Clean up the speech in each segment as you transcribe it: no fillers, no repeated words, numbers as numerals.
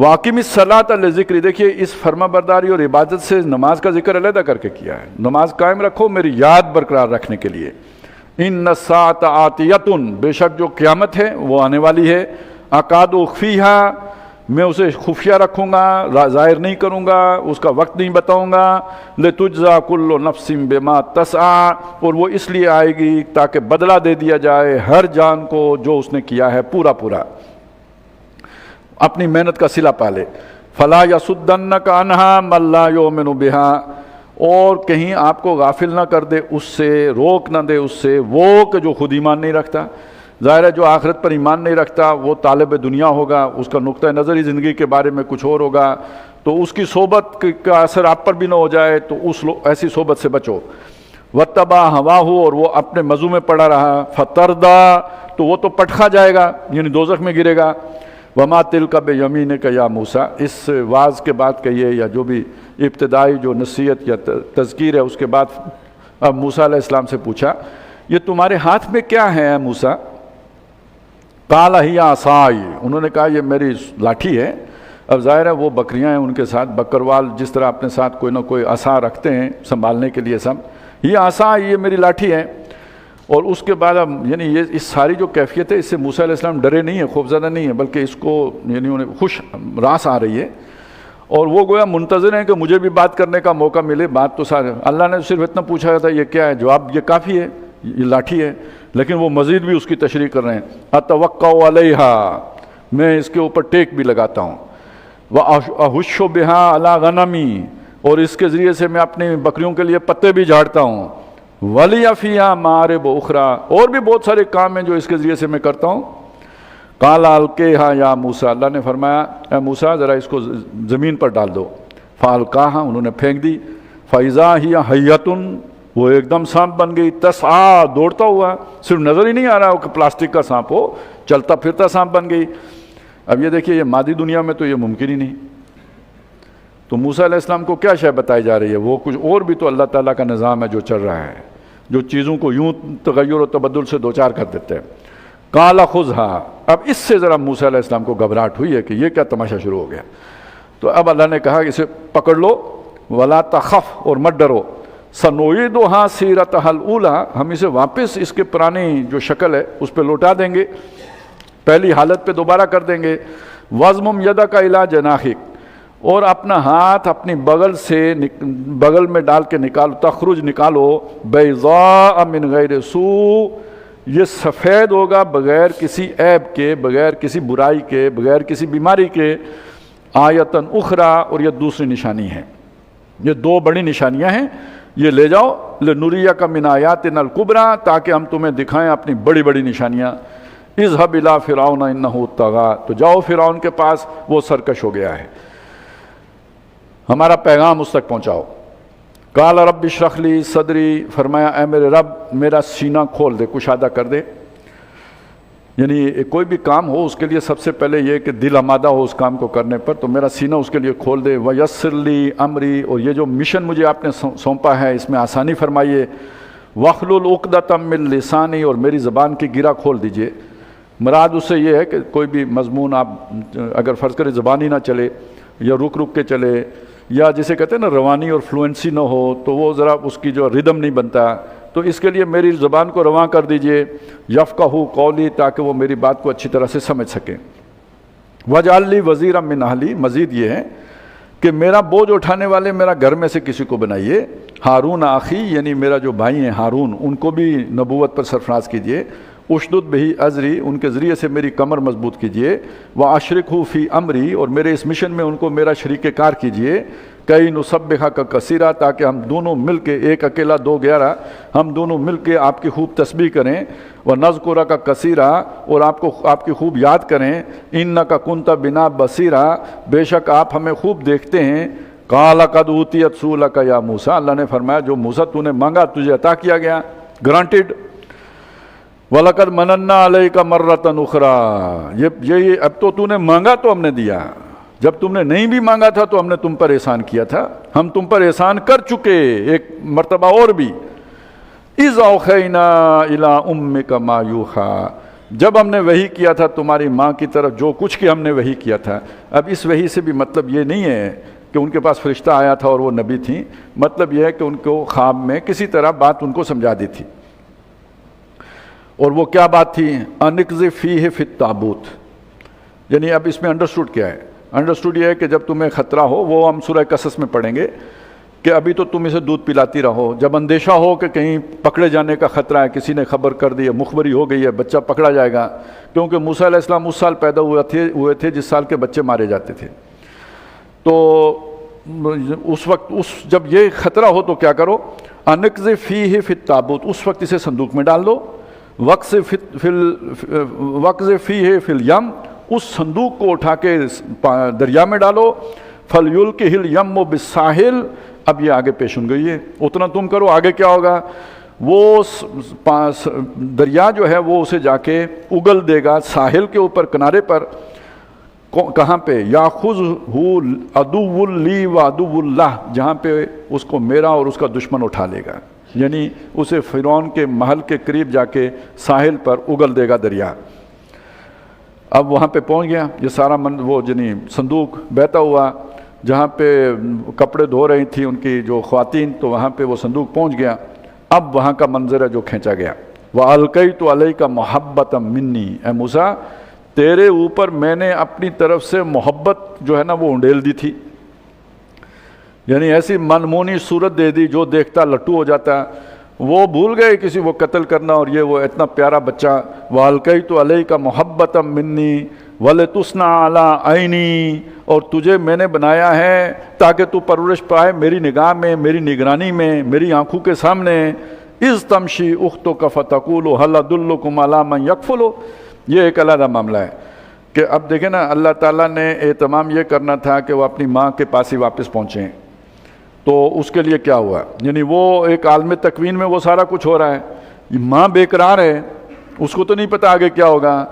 واقم الصلاۃ لذکری، دیکھیے اس فرما برداری اور عبادت سے نماز کا ذکر علیحدہ کر کے کیا ہے، نماز قائم رکھو میری یاد برقرار رکھنے کے لیے۔ ان الساعۃ آتیۃ، بے شک جو قیامت ہے وہ آنے والی ہے، اکاد اخفیہا، میں اسے خفیہ رکھوں گا، ظاہر نہیں کروں گا، اس کا وقت نہیں بتاؤں گا، لتجزا کل نفس بما تسعی، اور وہ اس لیے آئے گی تاکہ بدلہ دے دیا جائے ہر جان کو جو اس نے کیا ہے پورا پورا، اپنی محنت کا صلہ پالے۔ فلا یصدنک عنہا من لا یؤمن بہا، اور کہیں آپ کو غافل نہ کر دے اس سے، روک نہ دے اس سے وہ کہ جو خود ایمان نہیں رکھتا۔ ظاہر ہے جو آخرت پر ایمان نہیں رکھتا وہ طالب دنیا ہوگا، اس کا نقطہ نظری زندگی کے بارے میں کچھ اور ہوگا، تو اس کی صحبت کا اثر آپ پر بھی نہ ہو جائے، تو ایسی صحبت سے بچو۔ واتبع ہواہ، اور وہ اپنے مزو میں پڑا رہا، فتردہ، تو وہ تو پٹخا جائے گا، یعنی دوزخ میں گرے گا۔ وما تلک بیمینک یا موسیٰ، اس واعظ کے بعد کہیے یا جو بھی ابتدائی جو نصیحت یا تذکیر ہے اس کے بعد اب موسیٰ علیہ السلام سے پوچھا یہ تمہارے ہاتھ میں کیا ہے موسیٰ؟ قال ہی عصائی، انہوں نے کہا یہ میری لاٹھی ہے۔ اب ظاہر ہے وہ بکریاں ہیں ان کے ساتھ، بکروال جس طرح اپنے ساتھ کوئی نہ کوئی عصا رکھتے ہیں سنبھالنے کے لیے سب، یہ عصا، یہ میری لاٹھی ہے۔ اور اس کے بعد اب یعنی یہ اس ساری جو کیفیت ہے اس سے موسیٰ علیہ السلام ڈرے نہیں ہیں، خوفزدہ نہیں ہیں، بلکہ اس کو یعنی انہیں خوش راس آ رہی ہے، اور وہ گویا منتظر ہیں کہ مجھے بھی بات کرنے کا موقع ملے۔ بات تو سارے اللہ نے صرف اتنا پوچھا تھا یہ کیا ہے، جواب یہ کافی ہے، یہ لاٹھی ہے، لیکن وہ مزید بھی اس کی تشریح کر رہے ہیں۔ اتوقع علیہا، میں اس کے اوپر ٹیک بھی لگاتا ہوں۔ وَأَحُشُّ بِهَا عَلَىٰ غَنَمِي، اور اس کے ذریعے سے میں اپنی بکریوں کے لیے پتے بھی جھاڑتا ہوں۔ وَلِيَ فِيهَا مَآرِبُ أُخْرَىٰ، اور بھی بہت سارے کام ہیں جو اس کے ذریعے سے میں کرتا ہوں۔ قَالَ أَلْقِیہَا یا موسیٰ، اللہ نے فرمایا اے موسیٰ ذرا اس کو زمین پر ڈال دو۔ فَأَلْقَاهَا، انہوں نے پھینک دی۔ فَإِذَا هِیَ حَیَّةٌ، وہ ایک دم سانپ بن گئی، تسعیٰ، دوڑتا ہوا، صرف نظر ہی نہیں آ رہا کہ پلاسٹک کا سانپ ہو، چلتا پھرتا سانپ بن گئی۔ اب یہ دیکھیے یہ مادی دنیا میں تو یہ ممکن ہی نہیں، تو موسیٰ علیہ السلام کو کیا شے بتائی جا رہی ہے؟ وہ کچھ اور بھی تو اللہ تعالیٰ کا نظام ہے جو چل رہا ہے، جو چیزوں کو یوں تغیر و تبدل سے دوچار کر دیتے ہیں۔ قال خذھا، اب اس سے ذرا موسیٰ علیہ السلام کو گھبراہٹ ہوئی ہے کہ یہ کیا تماشا شروع ہو گیا، تو اب اللہ نے کہا اسے پکڑ لو، ولا تخف، اور مت ڈرو، سنعیدھا سیرتھا الاولیٰ، ہم اسے واپس اس کے پرانی جو شکل ہے اس پہ لوٹا دیں گے، پہلی حالت پہ دوبارہ کر دیں گے۔ وَاضْمُمْ يَدَكَ إِلَىٰ جَنَاحِكَ، اور اپنا ہاتھ اپنی بغل سے بغل میں ڈال کے نکالو، تخرج نکالو، بیضاء من غیر سوء، یہ سفید ہوگا بغیر کسی عیب کے، بغیر کسی برائی کے، بغیر کسی بیماری کے۔ آیتن اخرى، اور یہ دوسری نشانی ہے، یہ دو بڑی نشانیاں ہیں، یہ لے جاؤ، لنریک من آیاتنا الکبریٰ، تاکہ ہم تمہیں دکھائیں اپنی بڑی بڑی نشانیاں۔ اذهب الى فرعون انه طغى، تو جاؤ فرعون کے پاس، وہ سرکش ہو گیا ہے، ہمارا پیغام اس تک پہنچاؤ۔ قال رب اشرح لی صدری، فرمایا اے میرے رب میرا سینہ کھول دے، کشادہ کر دے، یعنی کوئی بھی کام ہو اس کے لیے سب سے پہلے یہ کہ دل آمادہ ہو اس کام کو کرنے پر، تو میرا سینہ اس کے لیے کھول دے۔ ویسر لی امری، اور یہ جو مشن مجھے آپ نے سونپا ہے اس میں آسانی فرمائیے۔ واحلل عقدۃ من لسانی، اور میری زبان کی گرہ کھول دیجئے۔ مراد اس سے یہ ہے کہ کوئی بھی مضمون آپ اگر فرض کریں زبان ہی نہ چلے یا رک رک کے چلے، یا جسے کہتے ہیں نا روانی اور فلوئنسی نہ ہو، تو وہ ذرا اس کی جو ردم نہیں بنتا، تو اس کے لیے میری زبان کو رواں کر دیجئے۔ یفقہوا قولی، تاکہ وہ میری بات کو اچھی طرح سے سمجھ سکیں۔ واجعل لی وزیرا من اہلی، مزید یہ ہے کہ میرا بوجھ اٹھانے والے میرا گھر میں سے کسی کو بنائیے۔ ہارون آخی، یعنی میرا جو بھائی ہیں ہارون، ان کو بھی نبوت پر سرفراز کیجئے۔ اشدد بہی ازری، ان کے ذریعے سے میری کمر مضبوط کیجئے۔ واشرکہ فی امری، اور میرے اس مشن میں ان کو میرا شریک کار کیجئے۔ کئی نسبحک کثیرا، تاکہ ہم دونوں مل کے، ایک اکیلا دو 11، ہم دونوں مل کے آپ کی خوب تسبیح کریں۔ ونذکرک کثیرا، اور آپ کی خوب یاد کریں۔ انک کنت بنا بصیرا، بے شک آپ ہمیں خوب دیکھتے ہیں۔ قال قد اوتیت سؤلک یا موسیٰ، اللہ نے فرمایا جو موسیٰ تو نے مانگا تجھے عطا کیا گیا، گرانٹیڈ۔ وَلَقَدْ مَنَنَّا عَلَيْكَ مَرَّةً أُخْرَىٰ، یہ اب تو نے مانگا تو ہم نے دیا، جب تم نے نہیں بھی مانگا تھا تو ہم نے تم پر احسان کیا تھا، ہم تم پر احسان کر چکے ایک مرتبہ اور بھی۔ اِذْ أَوْحَيْنَا إِلَىٰ أُمِّكَ مَا يُوحَىٰ، جب ہم نے وحی کیا تھا تمہاری ماں کی طرف جو کچھ کہ ہم نے وحی کیا تھا. اب اس وحی سے بھی مطلب یہ نہیں ہے کہ ان کے پاس فرشتہ آیا تھا اور وہ نبی تھیں، مطلب یہ ہے کہ ان کو خواب میں کسی طرح بات ان کو سمجھا دی تھی. اور وہ کیا بات تھی؟ انقذ فیہ فی التابوت. یعنی اب اس میں انڈرسٹوڈ کیا ہے؟ انڈرسٹوڈ یہ ہے کہ جب تمہیں خطرہ ہو، وہ ہم سورہ قصص میں پڑھیں گے کہ ابھی تو تم اسے دودھ پلاتی رہو، جب اندیشہ ہو کہ کہیں پکڑے جانے کا خطرہ ہے، کسی نے خبر کر دی ہے، مخبری ہو گئی ہے، بچہ پکڑا جائے گا، کیونکہ موسیٰ علیہ السلام اس سال پیدا ہوئے تھے جس سال کے بچے مارے جاتے تھے. تو اس وقت جب یہ خطرہ ہو تو کیا کرو؟ انقذ فیہ فی التابوت، اس وقت اسے صندوق میں ڈال دو. وقذ فیہ فی الیم، اس صندوق کو اٹھا کے دریا میں ڈالو. فلیلقہ الیم بالساحل، اب یہ آگے پیشن گئی ہے، اتنا تم کرو. آگے کیا ہوگا؟ وہ دریا جو ہے وہ اسے جا کے اگل دے گا ساحل کے اوپر، کنارے پر. کہاں پہ؟ یاخذہ عدو لی و عدو اللہ، جہاں پہ اس کو میرا اور اس کا دشمن اٹھا لے گا. یعنی اسے فرعون کے محل کے قریب جا کے ساحل پر اگل دے گا دریا. اب وہاں پہ پہنچ گیا یہ سارا وہ یعنی صندوق بہتا ہوا، جہاں پہ کپڑے دھو رہی تھیں ان کی جو خواتین، تو وہاں پہ وہ صندوق پہنچ گیا. اب وہاں کا منظر ہے جو کھینچا گیا. وَأَلْقَيْتُ عَلَيْكَ مَحَبَّةً مِّنِّي، اے موسیٰ تیرے اوپر میں نے اپنی طرف سے محبت جو ہے نا وہ انڈیل دی تھی. یعنی ایسی منمونی صورت دے دی جو دیکھتا لٹو ہو جاتا. وہ بھول گئے کسی کو قتل کرنا، اور یہ وہ اتنا پیارا بچہ. وَأَلْقَيْتُ عَلَيْكَ مَحَبَّةً مِّنِّي وَلِتُصْنَعَ عَلَىٰ عَيْنِي، اور تجھے میں نے بنایا ہے تاکہ تو پرورش پائے میری نگاہ میں، میری نگرانی میں، میری آنکھوں کے سامنے. اِذْ تَمْشِي أُخْتُكَ فَتَقُولُ هَلْ أَدُلُّكُمْ عَلَىٰ مَنْ يَكْفُلُ. یہ ایک علیحدہ معاملہ ہے کہ اب دیکھیں نا، اللہ تعالیٰ نے اہتمام یہ کرنا تھا کہ وہ اپنی ماں کے پاس ہی واپس پہنچیں. تو اس کے لیے کیا ہوا؟ یعنی وہ ایک عالم تکوین میں وہ سارا کچھ ہو رہا ہے، ماں بے قرار ہے، اس کو تو نہیں پتہ آگے کیا ہوگا.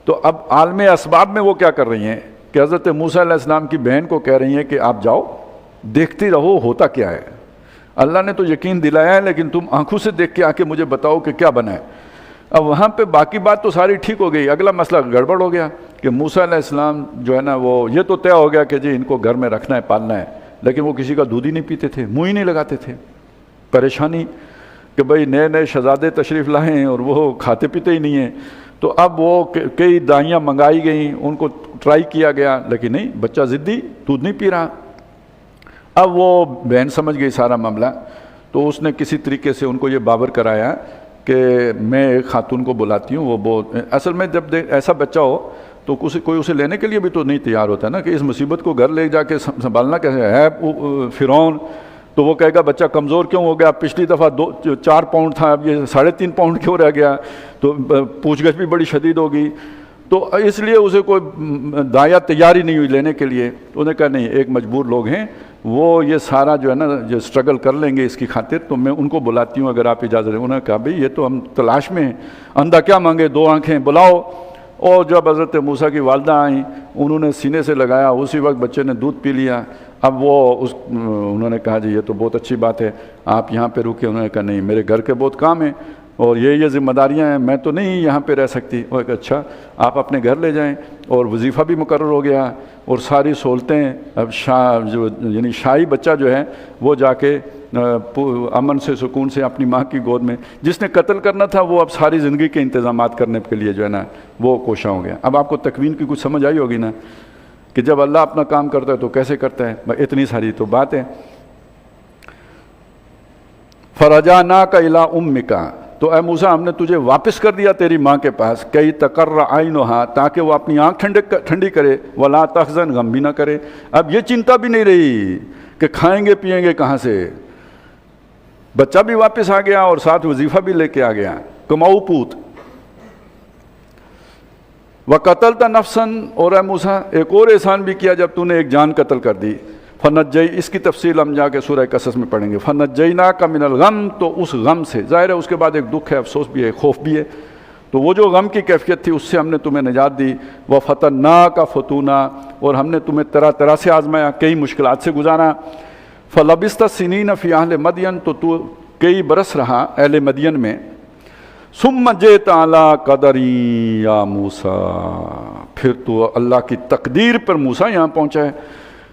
تو اب عالم اسباب میں وہ کیا کر رہی ہیں کہ حضرت موسیٰ علیہ السلام کی بہن کو کہہ رہی ہیں کہ آپ جاؤ دیکھتی رہو ہوتا کیا ہے. اللہ نے تو یقین دلایا ہے، لیکن تم آنکھوں سے دیکھ کے آ کے مجھے بتاؤ کہ کیا بنا ہے. اب وہاں پہ باقی بات تو ساری ٹھیک ہو گئی، اگلا مسئلہ گڑبڑ ہو گیا کہ موسیٰ علیہ السلام جو ہے نا وہ یہ تو طے ہو گیا کہ جی ان کو گھر میں رکھنا ہے، پالنا ہے، لیکن وہ کسی کا دودھ ہی نہیں پیتے تھے، منہ ہی نہیں لگاتے تھے. پریشانی کہ بھئی نئے نئے شہزادے تشریف لائے ہیں اور وہ کھاتے پیتے ہی نہیں ہیں. تو اب وہ کئی دائیاں منگائی گئیں، ان کو ٹرائی کیا گیا، لیکن نہیں، بچہ ضدی، دودھ نہیں پی رہا. اب وہ بہن سمجھ گئی سارا معاملہ، تو اس نے کسی طریقے سے ان کو یہ باور کرایا کہ میں ایک خاتون کو بلاتی ہوں. وہ اصل میں جب ایسا بچہ ہو تو کوئی اسے لینے کے لیے بھی تو نہیں تیار ہوتا نا، کہ اس مصیبت کو گھر لے جا کے سنبھالنا کیسے ہے. فرعون تو وہ کہے گا بچہ کمزور کیوں ہو گیا، پچھلی دفعہ 4 پاؤنڈ تھا، اب یہ 3.5 پاؤنڈ کیوں رہ گیا. تو پوچھ گچھ بھی بڑی شدید ہوگی. تو اس لیے اسے کوئی دایا تیار ہی نہیں ہوئی لینے کے لیے. تو انہوں نے کہا نہیں، ایک مجبور لوگ ہیں، وہ یہ سارا جو ہے نا جو اسٹرگل کر لیں گے اس کی خاطر، تو میں ان کو بلاتی ہوں اگر آپ اجازت دیں. انہوں نے کہا بھئی یہ تو ہم تلاش میں ہیں، اندھا کیا مانگے، 2 آنکھیں، بلاؤ. اور جب حضرت موسیٰ کی والدہ آئیں، انہوں نے سینے سے لگایا، اسی وقت بچے نے دودھ پی لیا. اب انہوں نے کہا جی یہ تو بہت اچھی بات ہے، آپ یہاں پہ رکے. انہوں نے کہا نہیں، میرے گھر کے بہت کام ہیں اور یہ ذمہ داریاں ہیں، میں تو نہیں یہاں پہ رہ سکتی. وہ کہا اچھا آپ اپنے گھر لے جائیں. اور وظیفہ بھی مقرر ہو گیا اور ساری سہولتیں. اب یعنی شاہی بچہ جو ہے وہ جا کے امن سے سکون سے اپنی ماں کی گود میں. جس نے قتل کرنا تھا وہ اب ساری زندگی کے انتظامات کرنے کے لیے جو ہے نا وہ کوشاں ہو گیا. اب آپ کو تکوین کی کچھ سمجھ آئی ہوگی نا کہ جب اللہ اپنا کام کرتا ہے تو کیسے کرتا ہے. اتنی ساری تو بات ہے. فرجعناک الی امک، تو اے موسیٰ ہم نے تجھے واپس کر دیا تیری ماں کے پاس. کئی تقر عینھا، تاکہ وہ اپنی آنکھ ٹھنڈی کرے. ولا تحزن، غم بھی نہ کرے. اب یہ چنتا بھی نہیں رہی کہ کھائیں گے پیئیں گے کہاں سے. بچہ بھی واپس آ گیا اور ساتھ وظیفہ بھی لے کے آ گیا. کماؤ پوت. وقتلت نفسا، اور اے موسیٰ ایک اور احسان بھی کیا جب تو نے ایک جان قتل کر دی. فنجئی، اس کی تفصیل ہم جا کے سورہ قصص میں پڑھیں گے. فنجیناک من الغم، تو اس غم سے، ظاہر ہے اس کے بعد ایک دکھ ہے، افسوس بھی ہے، خوف بھی ہے. تو وہ جو غم کی کیفیت تھی اس سے ہم نے تمہیں نجات دی. وفتناک فتونا، اور ہم نے تمہیں طرح طرح سے آزمایا، کئی مشکلات سے گزارا. فلبثت سنین فی اہل مدین، تو کئی برس رہا اہل مدین میں. ثم جئت علی قدری یا موسیٰ، پھر تو اللہ کی تقدیر پر موسیٰ یہاں پہنچا ہے۔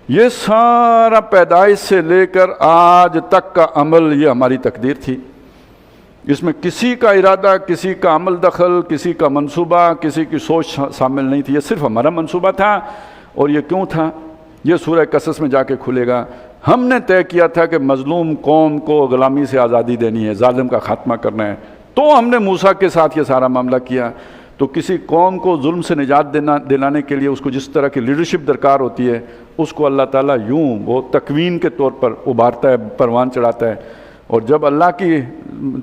یہ سارا پیدائش سے لے کر آج تک کا عمل یہ ہماری تقدیر تھی، اس میں کسی کا ارادہ، کسی کا عمل دخل، کسی کا منصوبہ، کسی کی سوچ شامل نہیں تھی، یہ صرف ہمارا منصوبہ تھا۔ اور یہ کیوں تھا؟ یہ سورہ قصص میں جا کے کھلے گا۔ ہم نے طے کیا تھا کہ مظلوم قوم کو غلامی سے آزادی دینی ہے، ظالم کا خاتمہ کرنا ہے، تو ہم نے موسیٰ کے ساتھ یہ سارا معاملہ کیا۔ تو کسی قوم کو ظلم سے نجات دلانے کے لیے اس کو جس طرح کی لیڈرشپ درکار ہوتی ہے، اس کو اللہ تعالیٰ یوں وہ تکوین کے طور پر ابھارتا ہے، پروان چڑھاتا ہے۔ اور جب اللہ کی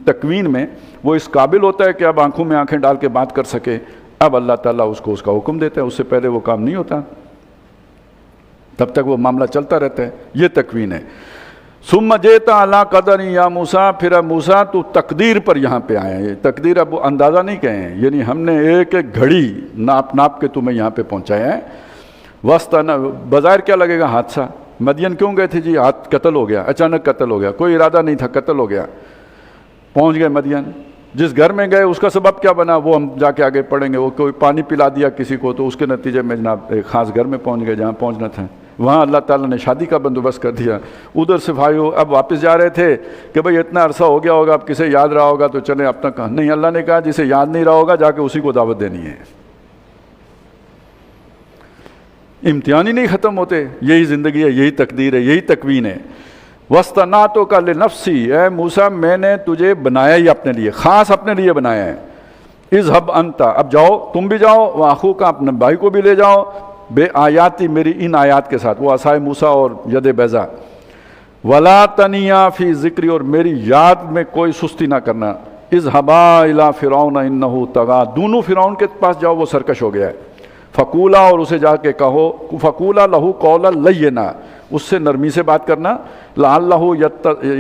تکوین میں وہ اس قابل ہوتا ہے کہ اب آنکھوں میں آنکھیں ڈال کے بات کر سکے، اب اللہ تعالیٰ اس کو اس کا حکم دیتا ہے، اس سے پہلے وہ کام نہیں ہوتا، تب تک وہ معاملہ چلتا رہتا ہے۔ یہ تکوین ہے۔ ثم جئت علی قدر یا موسیٰ، پھر اب موسیٰ تو تقدیر پر یہاں پہ آئے ہیں۔ تقدیر اب اندازہ نہیں کہے ہیں، یعنی ہم نے ایک ایک گھڑی ناپ کے تمہیں یہاں پہ پہنچایا ہے۔ بظاہر کیا لگے گا حادثہ، مدین کیوں گئے تھے جی؟ قتل ہو گیا، اچانک قتل ہو گیا، کوئی ارادہ نہیں تھا، قتل ہو گیا، پہنچ گئے مدین۔ جس گھر میں گئے اس کا سبب کیا بنا وہ ہم جا کے آگے پڑھیں گے۔ وہ کوئی پانی پلا دیا کسی کو تو اس کے نتیجے میں جناب ایک خاص گھر میں پہنچ گئے جہاں پہنچنا تھا، وہاں اللہ تعالیٰ نے شادی کا بندوبست کر دیا۔ ادھر سے بھائیو اب واپس جا رہے تھے کہ بھئی اتنا عرصہ ہو گیا ہوگا، اب کسے یاد رہا ہوگا تو چلیں اب تک، نہیں، اللہ نے کہا جسے یاد نہیں رہا ہوگا جا کے اسی کو دعوت دینی ہے۔ امتحان ہی نہیں ختم ہوتے، یہی زندگی ہے، یہی تقدیر ہے، یہی تکوین ہے۔ وَاسْتَنَعْتُكَ لِنَفْسِي، اے موسیٰ میں نے تجھے بنایا ہی اپنے لیے، خاص اپنے لیے بنایا ہے۔ اذهب انت، اب جاؤ تم بھی جاؤ، وَأَخُوكَ اپنے بھائی کو بھی لے جاؤ، بے آیاتی، میری ان آیات کے ساتھ، وہ عصائے موسیٰ اور ید بیضا، وَلَا تَنِيَا فِي ذِكْرِي، اور میری یاد میں کوئی سستی نہ کرنا۔ اذهبا إِلَىٰ فِرْعَوْنَ إِنَّهُ طَغَىٰ، دونوں فرعون کے پاس جاؤ، وہ سرکش ہو گیا ہے۔ فقولا، اور اسے جا کے کہو، فقولا لہو قولا لینا، اس سے نرمی سے بات کرنا، لعلہ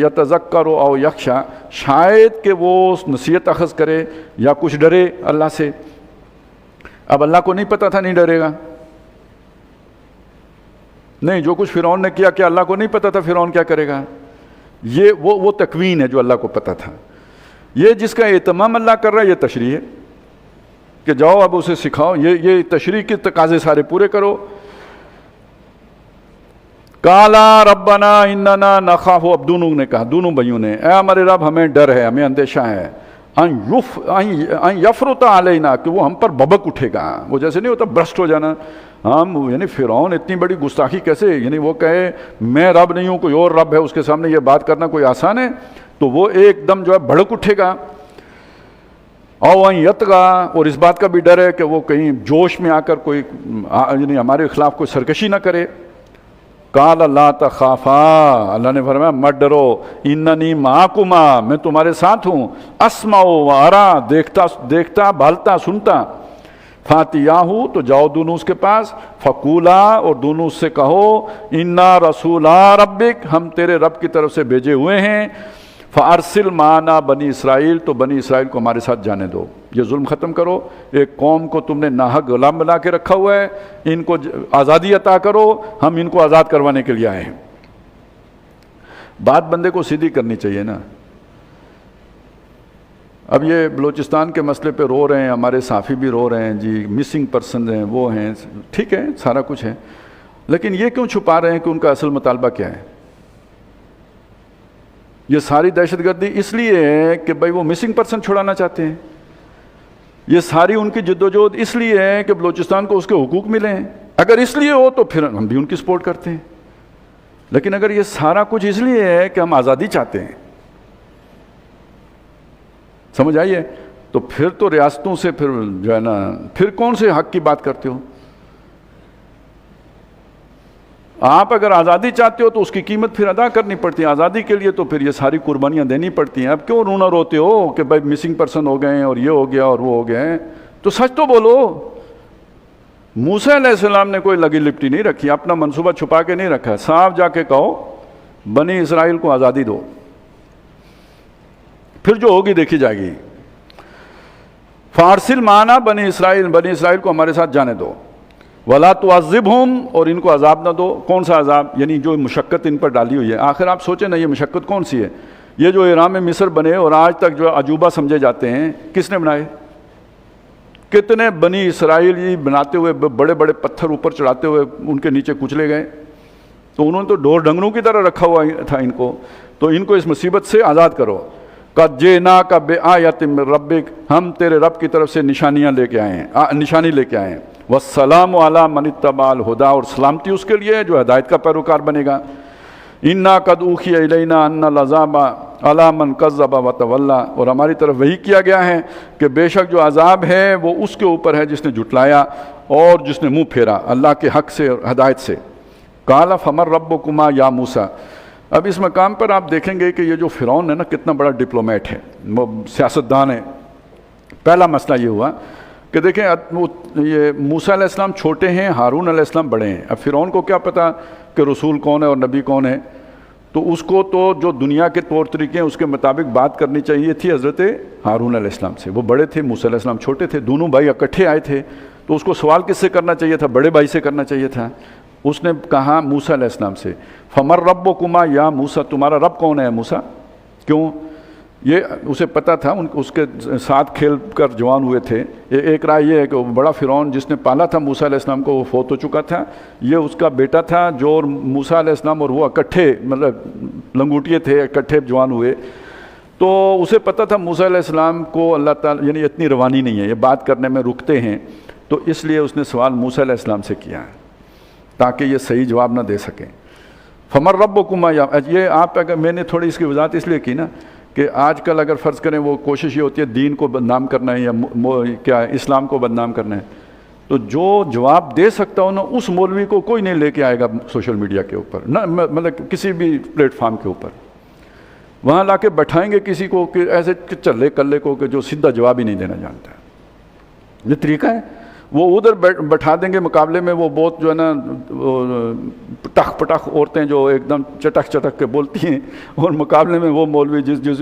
یتذکر او یخشی، شاید کہ وہ نصیحت اخذ کرے یا کچھ ڈرے اللہ سے۔ اب اللہ کو نہیں پتا تھا نہیں ڈرے گا، نہیں، جو کچھ فرعون نے کیا اللہ کو نہیں پتا تھا فرعون کیا کرے گا؟ یہ وہ تکوین ہے جو اللہ کو پتا تھا۔ یہ جس کا اہتمام اللہ کر رہا ہے، یہ تشریح ہے کہ جاؤ اب اسے سکھاؤ، یہ تشریح کے تقاضے سارے پورے کرو۔ قالا ربنا اننا نخاف، اب دونوں نے کہا، دونوں بھائیوں نے، اے ہمارے رب ہمیں ڈر ہے، ہمیں اندیشہ ہے، ان یفرط علینا، کہ وہ ہم پر ببک اٹھے گا، وہ جیسے نہیں ہوتا برسٹ ہو جانا، ہم یعنی فرعون اتنی بڑی گستاخی کیسے، یعنی وہ کہے میں رب نہیں ہوں کوئی اور رب ہے، اس کے سامنے یہ بات کرنا کوئی آسان ہے؟ تو وہ ایک دم جو ہے بھڑک اٹھے گا۔ او یتگا، اور اس بات کا بھی ڈر ہے کہ وہ کہیں جوش میں آ کر کوئی یعنی ہمارے خلاف کوئی سرکشی نہ کرے۔ قال لا تخافا، اللہ نے فرمایا مت ڈرو، اننی معکما، میں تمہارے ساتھ ہوں، اسمع و ارا، دیکھتا بھالتا سنتا۔ فاتیاہو، تو جاؤ دونوں اس کے پاس، فقولا، اور دونوں اس سے کہو، انا رسولا ربک، ہم تیرے رب کی طرف سے بھیجے ہوئے ہیں، فارسل معنا بنی اسرائیل، تو بنی اسرائیل کو ہمارے ساتھ جانے دو، یہ ظلم ختم کرو، ایک قوم کو تم نے ناحق غلام بنا کے رکھا ہوا ہے، ان کو آزادی عطا کرو، ہم ان کو آزاد کروانے کے لیے آئے ہیں۔ بات بندے کو سیدھی کرنی چاہیے نا۔ اب یہ بلوچستان کے مسئلے پہ رو رہے ہیں، ہمارے صحافی بھی رو رہے ہیں جی، مسنگ پرسن ہیں، وہ ہیں، ٹھیک ہے سارا کچھ ہے، لیکن یہ کیوں چھپا رہے ہیں کہ ان کا اصل مطالبہ کیا ہے؟ یہ ساری دہشت گردی اس لیے ہے کہ بھائی وہ مسنگ پرسن چھڑانا چاہتے ہیں، یہ ساری ان کی جدوجہد اس لیے ہے کہ بلوچستان کو اس کے حقوق ملیں۔ اگر اس لیے ہو تو پھر ہم بھی ان کی سپورٹ کرتے ہیں، لیکن اگر یہ سارا کچھ اس لیے ہے کہ ہم آزادی چاہتے ہیں، سمجھ آئیے، تو پھر تو ریاستوں سے پھر جو ہے نا، پھر کون سے حق کی بات کرتے ہو؟ آپ اگر آزادی چاہتے ہو تو اس کی قیمت پھر ادا کرنی پڑتی ہے، آزادی کے لیے تو پھر یہ ساری قربانیاں دینی پڑتی ہیں۔ اب کیوں رونا روتے ہو کہ بھائی مسنگ پرسن ہو گئے ہیں اور یہ ہو گیا اور وہ ہو گئے ہیں؟ تو سچ تو بولو۔ موسیٰ علیہ السلام نے کوئی لگی لپٹی نہیں رکھی، اپنا منصوبہ چھپا کے نہیں رکھا، صاف جا کے کہو بنی اسرائیل کو آزادی دو، پھر جو ہوگی دیکھی جائے گی۔ فارسل معنا بنی اسرائیل کو ہمارے ساتھ جانے دو، ولا تعذبہم، اور ان کو عذاب نہ دو۔ کون سا عذاب؟ یعنی جو مشقت ان پر ڈالی ہوئی ہے۔ آخر آپ سوچیں نا، یہ مشقت کون سی ہے؟ یہ جو اہرام مصر بنے اور آج تک جو عجوبہ سمجھے جاتے ہیں، کس نے بنائے؟ کتنے بنی اسرائیلی بناتے ہوئے بڑے بڑے پتھر اوپر چڑھاتے ہوئے ان کے نیچے کچلے گئے، تو انہوں نے تو ڈور ڈنگروں کی طرح رکھا ہوا تھا ان کو، تو ان کو اس مصیبت سے آزاد کرو۔ قَدْ جِئْنَاكَ بِآیَةٍ مِّن رَبِّكَ، ہم تیرے رب کی طرف سے نشانیاں لے کے آئے ہیں، نشانی لے کے آئے ہیں۔ وَالسَّلَامُ عَلَىٰ مَنِ اتَّبَعَ الْهُدَىٰ، اور سلامتی اس کے لیے جو ہدایت کا پیروکار بنے گا۔ اِنَّا قَدْ أُوحِيَ إِلَيْنَا أَنَّ الْعَذَابَ عَلَىٰ مَنْ كَذَّبَ وَتَوَلَّىٰ، اور ہماری طرف وہی کیا گیا ہے کہ بے شک جو عذاب ہے وہ اس کے اوپر ہے جس نے جھٹلایا اور جس نے منہ پھیرا اللہ کے حق سے اور ہدایت سے۔ قَالَ فَمَن رَبُّكُمَا يَا موسیٰ، اب اس مقام پر آپ دیکھیں گے کہ یہ جو فرعون ہے نا، کتنا بڑا ڈپلومیٹ ہے، وہ سیاستدان ہے۔ پہلا مسئلہ یہ ہوا کہ دیکھیں یہ موسیٰ علیہ السلام چھوٹے ہیں، ہارون علیہ السلام بڑے ہیں۔ اب فرعون کو کیا پتہ کہ رسول کون ہے اور نبی کون ہے، تو اس کو تو جو دنیا کے طور طریقے ہیں اس کے مطابق بات کرنی چاہیے تھی حضرت ہارون علیہ السلام سے۔ وہ بڑے تھے، موسیٰ علیہ السلام چھوٹے تھے، دونوں بھائی اکٹھے آئے تھے، تو اس کو سوال کس سے کرنا چاہیے تھا؟ بڑے بھائی سے کرنا چاہیے تھا۔ اس نے کہا موسیٰ علیہ السلام سے، فَمَن رَبُّكُمَا يَا موسیٰ، تمہارا رب کون ہے موسیٰ؟ کیوں؟ یہ اسے پتہ تھا، اس کے ساتھ کھیل کر جوان ہوئے تھے۔ ایک رائے یہ ہے کہ وہ بڑا فرعون جس نے پالا تھا موسیٰ علیہ السلام کو، وہ فوت ہو چکا تھا، یہ اس کا بیٹا تھا جو موسیٰ علیہ السلام اور وہ اکٹھے مطلب لنگوٹیے تھے، اکٹھے جوان ہوئے، تو اسے پتہ تھا موسیٰ علیہ السلام کو اللہ تعالیٰ یعنی اتنی روانی نہیں ہے، یہ بات کرنے میں رکتے ہیں، تو اس لیے اس نے سوال موسیٰ علیہ السلام سے کیا ہے تاکہ یہ صحیح جواب نہ دے سکیں۔ فَمَن رَبُّكُمَا يَا، یہ آپ اگر میں نے تھوڑی اس کی وضاحت اس لیے کی نا کہ آج کل اگر فرض کریں وہ کوشش یہ ہوتی ہے دین کو بدنام کرنا ہے یا کیا اسلام کو بدنام کرنا ہے، تو جو جواب دے سکتا ہو نا اس مولوی کو کوئی نہیں لے کے آئے گا سوشل میڈیا کے اوپر، نہ مطلب کسی بھی پلیٹ فارم کے اوپر، وہاں لا کے بٹھائیں گے کسی کو کہ ایسے چلے کلے کو کہ جو سیدھا جواب ہی نہیں دینا جانتا ہے۔ یہ طریقہ ہے، وہ ادھر بٹھا دیں گے مقابلے میں، وہ بہت جو ہے نا پٹخ پٹخ عورتیں جو ایک دم چٹک چٹک کے بولتی ہیں، اور مقابلے میں وہ مولوی جس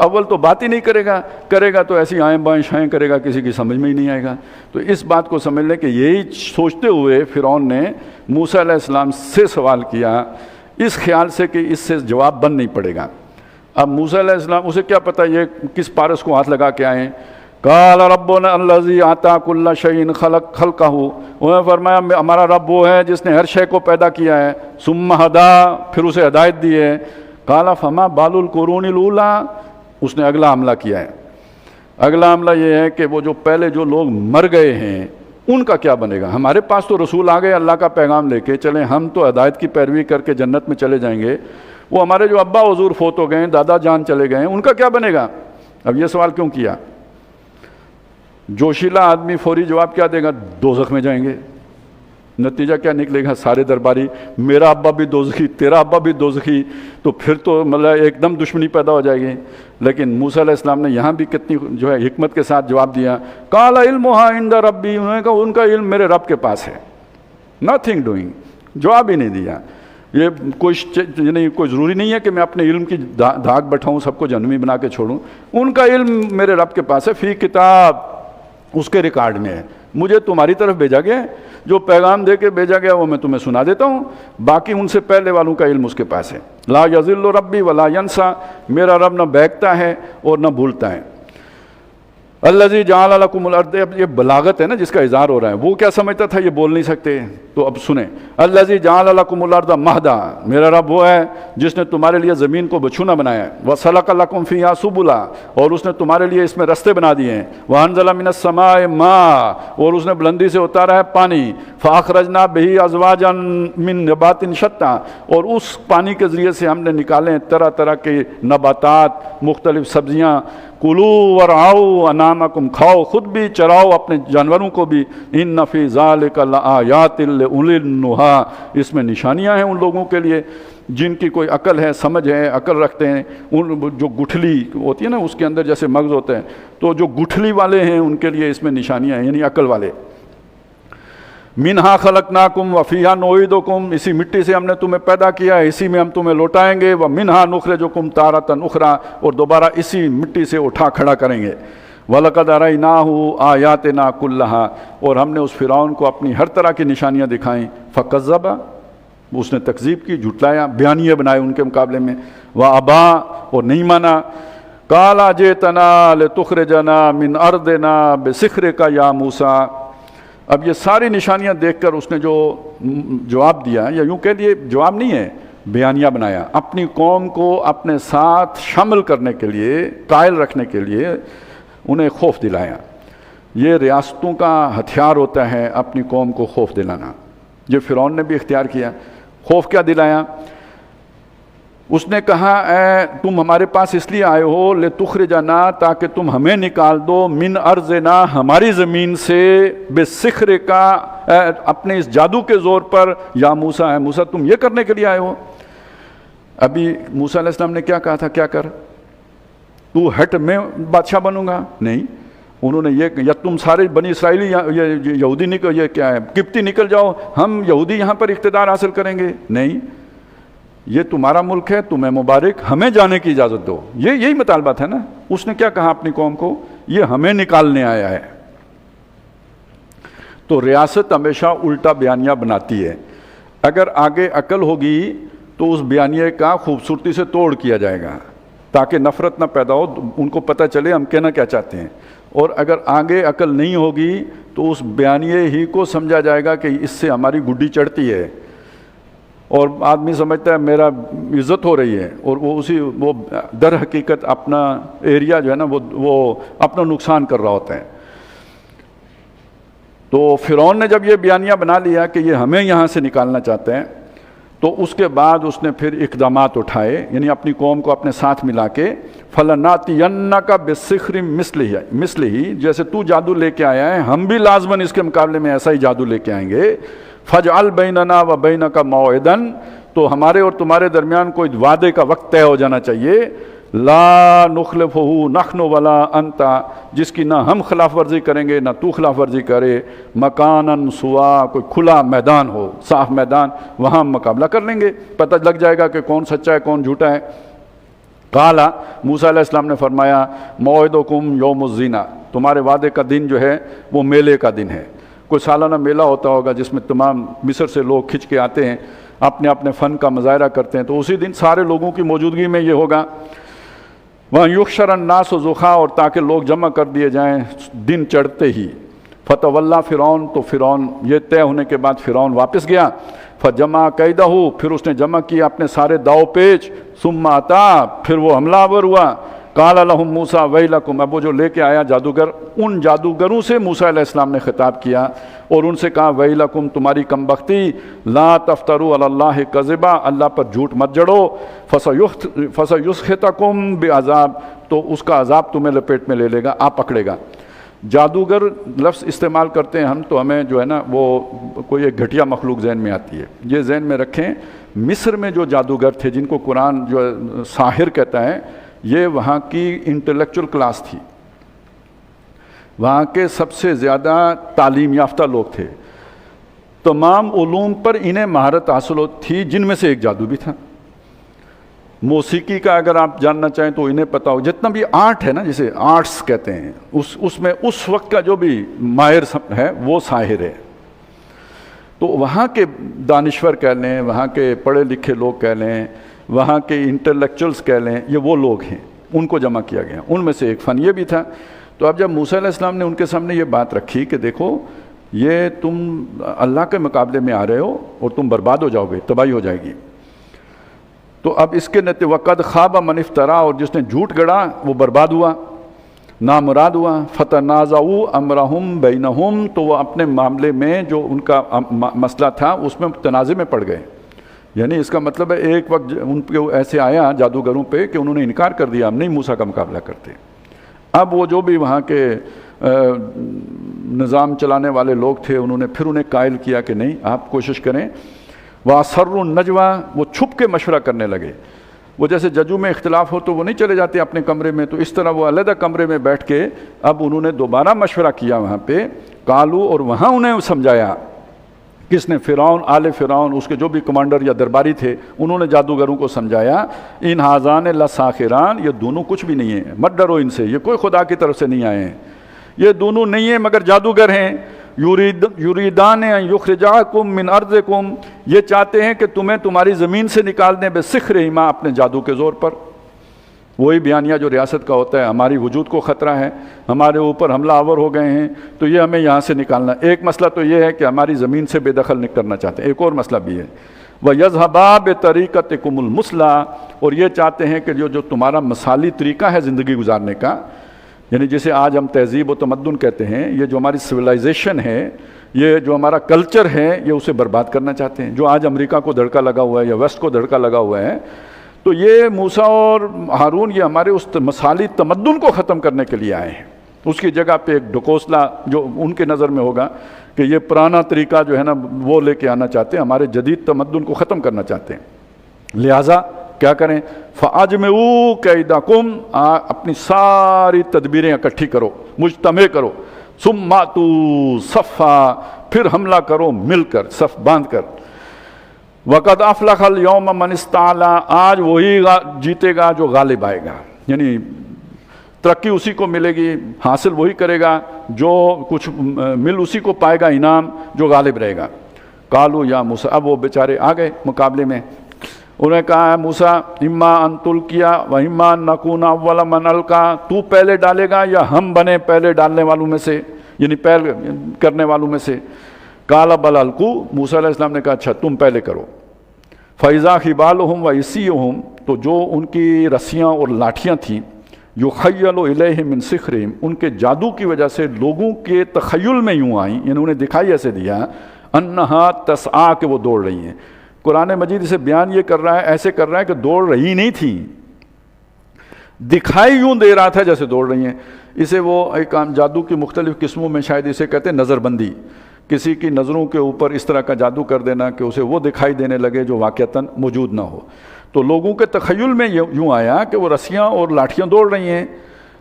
اول تو بات ہی نہیں کرے گا تو ایسی آئیں بائیں شائیں کرے گا، کسی کی سمجھ میں ہی نہیں آئے گا۔ تو اس بات کو سمجھ لیں کہ یہی سوچتے ہوئے فرعون نے موسیٰ علیہ السلام سے سوال کیا، اس خیال سے کہ اس سے جواب بن نہیں پڑے گا۔ اب موسیٰ علیہ السلام اسے کیا پتہ یہ کس پارس کو ہاتھ لگا کے آئے ہیں۔ قال ربنا الذی اعطى كل شيء خلقہ، انہوں نے فرمایا ہمارا رب وہ ہے جس نے ہر شے کو پیدا کیا ہے، ثم ہدا، پھر اسے ہدایت دی ہے۔ قال فما بال القرون الاولیٰ، اس نے اگلا حملہ کیا ہے۔ اگلا حملہ یہ ہے کہ وہ جو پہلے جو لوگ مر گئے ہیں ان کا کیا بنے گا؟ ہمارے پاس تو رسول آ گئے اللہ کا پیغام لے کے، چلیں ہم تو ہدایت کی پیروی کر کے جنت میں چلے جائیں گے، وہ ہمارے جو ابا حضور فوت ہو گئے ہیں، دادا جان چلے گئے ہیں، ان کا کیا بنے گا؟ اب یہ سوال کیوں کیا؟ جوشیلا آدمی فوری جواب کیا دے گا؟ دوزخ میں جائیں گے۔ نتیجہ کیا نکلے گا؟ سارے درباری، میرا ابا بھی دوزخی، تیرا ابا بھی دوزخی، تو پھر تو مطلب ایک دم دشمنی پیدا ہو جائے گی۔ لیکن موسیٰ علیہ السلام نے یہاں بھی کتنی جو ہے حکمت کے ساتھ جواب دیا، قال علمها عند ربی، انہوں نے کہا ان کا علم میرے رب کے پاس ہے، نتھنگ ڈوئنگ، جواب ہی نہیں دیا۔ یہ کوئی ضروری نہیں ہے کہ میں اپنے علم کی دھاگ بٹھاؤں، سب کو جہنمی بنا کے چھوڑوں، ان کا علم میرے رب کے پاس ہے، فی کتاب، اس کے ریکارڈ میں ہے، مجھے تمہاری طرف بھیجا گیا، جو پیغام دے کے بھیجا گیا وہ میں تمہیں سنا دیتا ہوں، باقی ان سے پہلے والوں کا علم اس کے پاس ہے۔ لا یضل ربی ولا ینسا، میرا رب نہ بہکتا ہے اور نہ بھولتا ہے۔ الذی جعل لکم الارض، اب یہ بلاغت ہے نا جس کا اظہار ہو رہا ہے، وہ کیا سمجھتا تھا یہ بول نہیں سکتے، تو اب سنیں۔ الذی جعل لکم الارض مہدا، میرا رب وہ ہے جس نے تمہارے لیے زمین کو بچھونا بنایا ہے، وسلک لکم فیہا سبلا، اور اس نے تمہارے لیے اس میں رستے بنا دیے ہیں، وانزل من السماء ماء، اور اس نے بلندی سے اتارا ہے پانی، فاخرجنا بہ ازواجا من نبات شتى، اور اس پانی کے ذریعے سے ہم نے نکالے ہیں طرح طرح کے نباتات، مختلف سبزیاں، کلو ورعوا انعامکم، کھاؤ خود بھی چراؤ اپنے جانوروں کو بھی، ان فی ذلک لآیات لأولی النہی، اس میں نشانیاں ہیں ان لوگوں کے لیے جن کی کوئی عقل ہے، سمجھ ہے، عقل رکھتے ہیں۔ ان جو گٹھلی ہوتی ہے نا اس کے اندر جیسے مغز ہوتے ہیں، تو جو گٹھلی والے ہیں ان کے لیے اس میں نشانیاں ہیں، یعنی عقل والے۔ منہا خلقناکم وفیہا نعیدکم، اسی مٹی سے ہم نے تمہیں پیدا کیا ہے، اسی میں ہم تمہیں لوٹائیں گے، ومنہا نخرجکم تارۃ اخری، اور دوبارہ اسی مٹی سے اٹھا کھڑا کریں گے۔ وَلَقَدْ أَرَيْنَاهُ آيَاتِنَا كُلَّهَا، اور ہم نے اس فرعون کو اپنی ہر طرح کی نشانیاں دکھائیں، فَكَذَّبَ، اس نے تکذیب کی، جھٹلایا، بیانیے بنائے ان کے مقابلے میں، وَأَبَى، اور نہیں مانا. قال جئتنا لتخرجنا من ارضنا بسحرک یا موسیٰ. اب یہ ساری نشانیاں دیکھ کر اس نے جو جواب دیا، یا یوں کہہ لیے جواب نہیں ہے، بیانیہ بنایا، اپنی قوم کو اپنے ساتھ شامل کرنے کے لیے، قائل رکھنے کے لیے انہیں خوف دلایا. یہ ریاستوں کا ہتھیار ہوتا ہے اپنی قوم کو خوف دلانا. یہ فرعون نے بھی اختیار کیا. خوف کیا دلایا؟ اس نے کہا اے تم ہمارے پاس اس لیے آئے ہو لتخرجنا، تاکہ تم ہمیں نکال دو، من ارضنا، ہماری زمین سے، بسحرک، اپنے اس جادو کے زور پر، یا موسیٰ، اے موسیٰ تم یہ کرنے کے لیے آئے ہو. ابھی موسیٰ علیہ السلام نے کیا کہا تھا؟ کیا کر تو ہٹ میں بادشاہ بنوں گا؟ نہیں. انہوں نے یہ، یا تم سارے بنی اسرائیلی یہودی نکل، یہ کیا ہے قبطی نکل جاؤ، ہم یہودی یہاں پر اقتدار حاصل کریں گے. نہیں، یہ تمہارا ملک ہے، تمہیں مبارک، ہمیں جانے کی اجازت دو. یہی مطالبہ تھا نا. اس نے کیا کہا اپنی قوم کو؟ یہ ہمیں نکالنے آیا ہے. تو ریاست ہمیشہ الٹا بیانیہ بناتی ہے. اگر آگے عقل ہوگی تو اس بیانیے کا خوبصورتی سے توڑ کیا جائے گا تاکہ نفرت نہ پیدا ہو، ان کو پتہ چلے ہم کہنا کیا چاہتے ہیں. اور اگر آگے عقل نہیں ہوگی تو اس بیانیے ہی کو سمجھا جائے گا کہ اس سے ہماری گڈی چڑھتی ہے، اور آدمی سمجھتا ہے میرا عزت ہو رہی ہے، اور وہ در حقیقت اپنا ایریا جو ہے نا وہ اپنا نقصان کر رہا ہوتا ہے. تو فرعون نے جب یہ بیانیہ بنا لیا کہ یہ ہمیں یہاں سے نکالنا چاہتے ہیں، تو اس کے بعد اس نے پھر اقدامات اٹھائے، یعنی اپنی قوم کو اپنے ساتھ ملا کے، فَلَنَأْتِيَنَّكَ بِالسِّحْرِ مِثْلِهِ، جیسے تو جادو لے کے آیا ہے ہم بھی لازماً اس کے مقابلے میں ایسا ہی جادو لے کے آئیں گے. فَاجْعَلْ بَيْنَنَا وَبَيْنَكَ مَوْعِدًا، تو ہمارے اور تمہارے درمیان کوئی وعدے کا وقت طے ہو جانا چاہیے. لا نخلفہ نحن ولا انت، جس کی نہ ہم خلاف ورزی کریں گے نہ تو خلاف ورزی کرے. مکاناً سوا، کوئی کھلا میدان ہو، صاف میدان، وہاں ہم مقابلہ کر لیں گے، پتہ لگ جائے گا کہ کون سچا ہے کون جھوٹا ہے. قال، موسیٰ علیہ السلام نے فرمایا، موعدکم یوم الزینہ، تمہارے وعدے کا دن جو ہے وہ میلے کا دن ہے. کوئی سالانہ میلہ ہوتا ہوگا جس میں تمام مصر سے لوگ کھنچ کے آتے ہیں، اپنے اپنے فن کا مظاہرہ کرتے ہیں، تو اسی دن سارے لوگوں کی موجودگی میں یہ ہوگا. وہاں یحشر الناس ضحیٰ، اور تاکہ لوگ جمع کر دیے جائیں دن چڑھتے ہی. فتولیٰ فرعون، تو فرعون یہ طے ہونے کے بعد فرعون واپس گیا. فجمع کیدہ، پھر اس نے جمع کیا اپنے سارے داؤ پیچ. ثم اتا، پھر وہ حملہ آور ہوا. قال لهم موسیٰ ویلکم، اب وہ جو لے کے آیا جادوگر، ان جادوگروں سے موسیٰ علیہ السلام نے خطاب کیا اور ان سے کہا ویلکم، تمہاری کم بختی، لا تفتروا علی اللہ کذبا، اللہ پر جھوٹ مت جڑو. فسیسحتکم بعذاب، تو اس کا عذاب تمہیں لپیٹ میں لے لے گا، آپ پکڑے گا. جادوگر لفظ استعمال کرتے ہیں ہم تو ہمیں جو ہے نا وہ کوئی ایک گھٹیا مخلوق ذہن میں آتی ہے. یہ ذہن میں رکھیں، مصر میں جو جادوگر تھے جن کو قرآن جو ساحر کہتا ہے، یہ وہاں کی انٹلیکچول کلاس تھی، وہاں کے سب سے زیادہ تعلیم یافتہ لوگ تھے. تمام علوم پر انہیں مہارت حاصل تھی، جن میں سے ایک جادو بھی تھا. موسیقی کا اگر آپ جاننا چاہیں تو انہیں پتہ ہو، جتنا بھی آرٹ ہے نا، جسے آرٹس کہتے ہیں، اس میں اس وقت کا جو بھی ماہر ہے وہ ساحر ہے. تو وہاں کے دانشور کہہ لیں، وہاں کے پڑھے لکھے لوگ کہہ لیں، وہاں کے انٹلیکچولز کہہ لیں، یہ وہ لوگ ہیں، ان کو جمع کیا گیا. ان میں سے ایک فن یہ بھی تھا. تو اب جب موسیٰ علیہ السلام نے ان کے سامنے یہ بات رکھی کہ دیکھو یہ تم اللہ کے مقابلے میں آ رہے ہو اور تم برباد ہو جاؤ گے، تباہی ہو جائے گی. تو اب اس کے نتیجے وقد خاب من افترا، اور جس نے جھوٹ گڑا وہ برباد ہوا، نامراد ہوا. فتنازعوا امرہم بینہم، تو وہ اپنے معاملے میں جو ان کا مسئلہ تھا اس میں تنازع میں پڑ گئے. یعنی اس کا مطلب ہے ایک وقت ان پہ ایسے آیا جادوگروں پہ کہ انہوں نے انکار کر دیا، ہم نہیں موسیٰ کا مقابلہ کرتے. اب وہ جو بھی وہاں کے نظام چلانے والے لوگ تھے انہوں نے پھر انہیں قائل کیا کہ نہیں، آپ کوشش کریں. وَأَسَرُّوا النَّجْوَىٰ، وہ چھپ کے مشورہ کرنے لگے. وہ جیسے ججوں میں اختلاف ہو تو وہ نہیں چلے جاتے اپنے کمرے میں، تو اس طرح وہ علیحدہ کمرے میں بیٹھ کے اب انہوں نے دوبارہ مشورہ کیا وہاں پہ. قالوا، اور وہاں انہیں سمجھایا. کس نے؟ فرعون، آل فرعون، اس کے جو بھی کمانڈر یا درباری تھے، انہوں نے جادوگروں کو سمجھایا. ان ھذان لساحران، یہ دونوں کچھ بھی نہیں ہیں، مت ڈرو ان سے، یہ کوئی خدا کی طرف سے نہیں آئے ہیں، یہ دونوں نہیں ہیں مگر جادوگر ہیں. یریدان ان یخرجاکم من ارضکم، یہ چاہتے ہیں کہ تمہیں تمہاری زمین سے نکال دیں، بسحرہما، اپنے جادو کے زور پر. وہی بیانیہ جو ریاست کا ہوتا ہے، ہماری وجود کو خطرہ ہے، ہمارے اوپر حملہ آور ہو گئے ہیں، تو یہ ہمیں یہاں سے نکالنا۔ ایک مسئلہ تو یہ ہے کہ ہماری زمین سے بے دخل کرنا چاہتے ہیں، ایک اور مسئلہ بھی ہے وَيَذْهَبَا بِطَرِيقَتِكُمُ الْمُثْلَىٰ، اور یہ چاہتے ہیں کہ جو تمہارا مثالی طریقہ ہے زندگی گزارنے کا، یعنی جسے آج ہم تہذیب و تمدن کہتے ہیں، یہ جو ہماری سویلائزیشن ہے، یہ جو ہمارا کلچر ہے، یہ اسے برباد کرنا چاہتے ہیں۔ جو آج امریکہ کو دھڑکا لگا ہوا ہے یا ویسٹ کو دھڑکا لگا ہوا ہے، تو یہ موسیٰ اور ہارون یہ ہمارے اس مثالی تمدن کو ختم کرنے کے لیے آئے ہیں۔ اس کی جگہ پہ ایک ڈھکوسلا جو ان کے نظر میں ہوگا کہ یہ پرانا طریقہ جو ہے نا وہ لے کے آنا چاہتے ہیں، ہمارے جدید تمدن کو ختم کرنا چاہتے ہیں۔ لہٰذا کیا کریں؟ فَأَجْمِعُوا كَيْدَكُمْ، اپنی ساری تدبیریں اکٹھی کرو، مجتمع کرو، ثُمَّ ائْتُوا صَفًّا، پھر حملہ کرو مل کر، صف باندھ کر۔ وَقَدْ أَفْلَحَ الْيَوْمَ مَنِ اسْتَعْلَىٰ، آج وہی جیتے گا جو غالب آئے گا، یعنی ترقی اسی کو ملے گی، حاصل وہی کرے گا جو کچھ مل اسی کو پائے گا انعام جو غالب رہے گا۔ قالوا یا موسیٰ، اب وہ بیچارے آ گئے مقابلے میں، انہوں نے کہا ہے موسیٰ اما ان تلقیا و اما ان نکون اول من القا، تو پہلے ڈالے گا یا ہم بنے پہلے ڈالنے والوں میں سے، یعنی پہل کرنے والوں میں سے۔ قال بل القوا، موسیٰ علیہ السلام نے کہا اچھا تم پہلے کرو۔ فاذا حبالهم وعصیهم، تو جو ان کی رسیاں اور لاٹھیاں تھیں، یخیل الیہ من سحرہم، ان کے جادو کی وجہ سے لوگوں کے تخیل میں یوں آئیں، یعنی انہیں دکھائی ایسے دیا انہا تسعی، کہ وہ دوڑ رہی ہیں۔ قرآن مجید اسے بیان یہ کر رہا ہے، ایسے کر رہا ہے کہ دوڑ رہی نہیں تھی، دکھائی یوں دے رہا تھا جیسے دوڑ رہی ہیں۔ اسے وہ ایک جادو کی مختلف قسموں میں شاید اسے کہتے ہیں نظر بندی، کسی کی نظروں کے اوپر اس طرح کا جادو کر دینا کہ اسے وہ دکھائی دینے لگے جو واقعتاً موجود نہ ہو۔ تو لوگوں کے تخیل میں یوں آیا کہ وہ رسیاں اور لاٹھیاں دوڑ رہی ہیں۔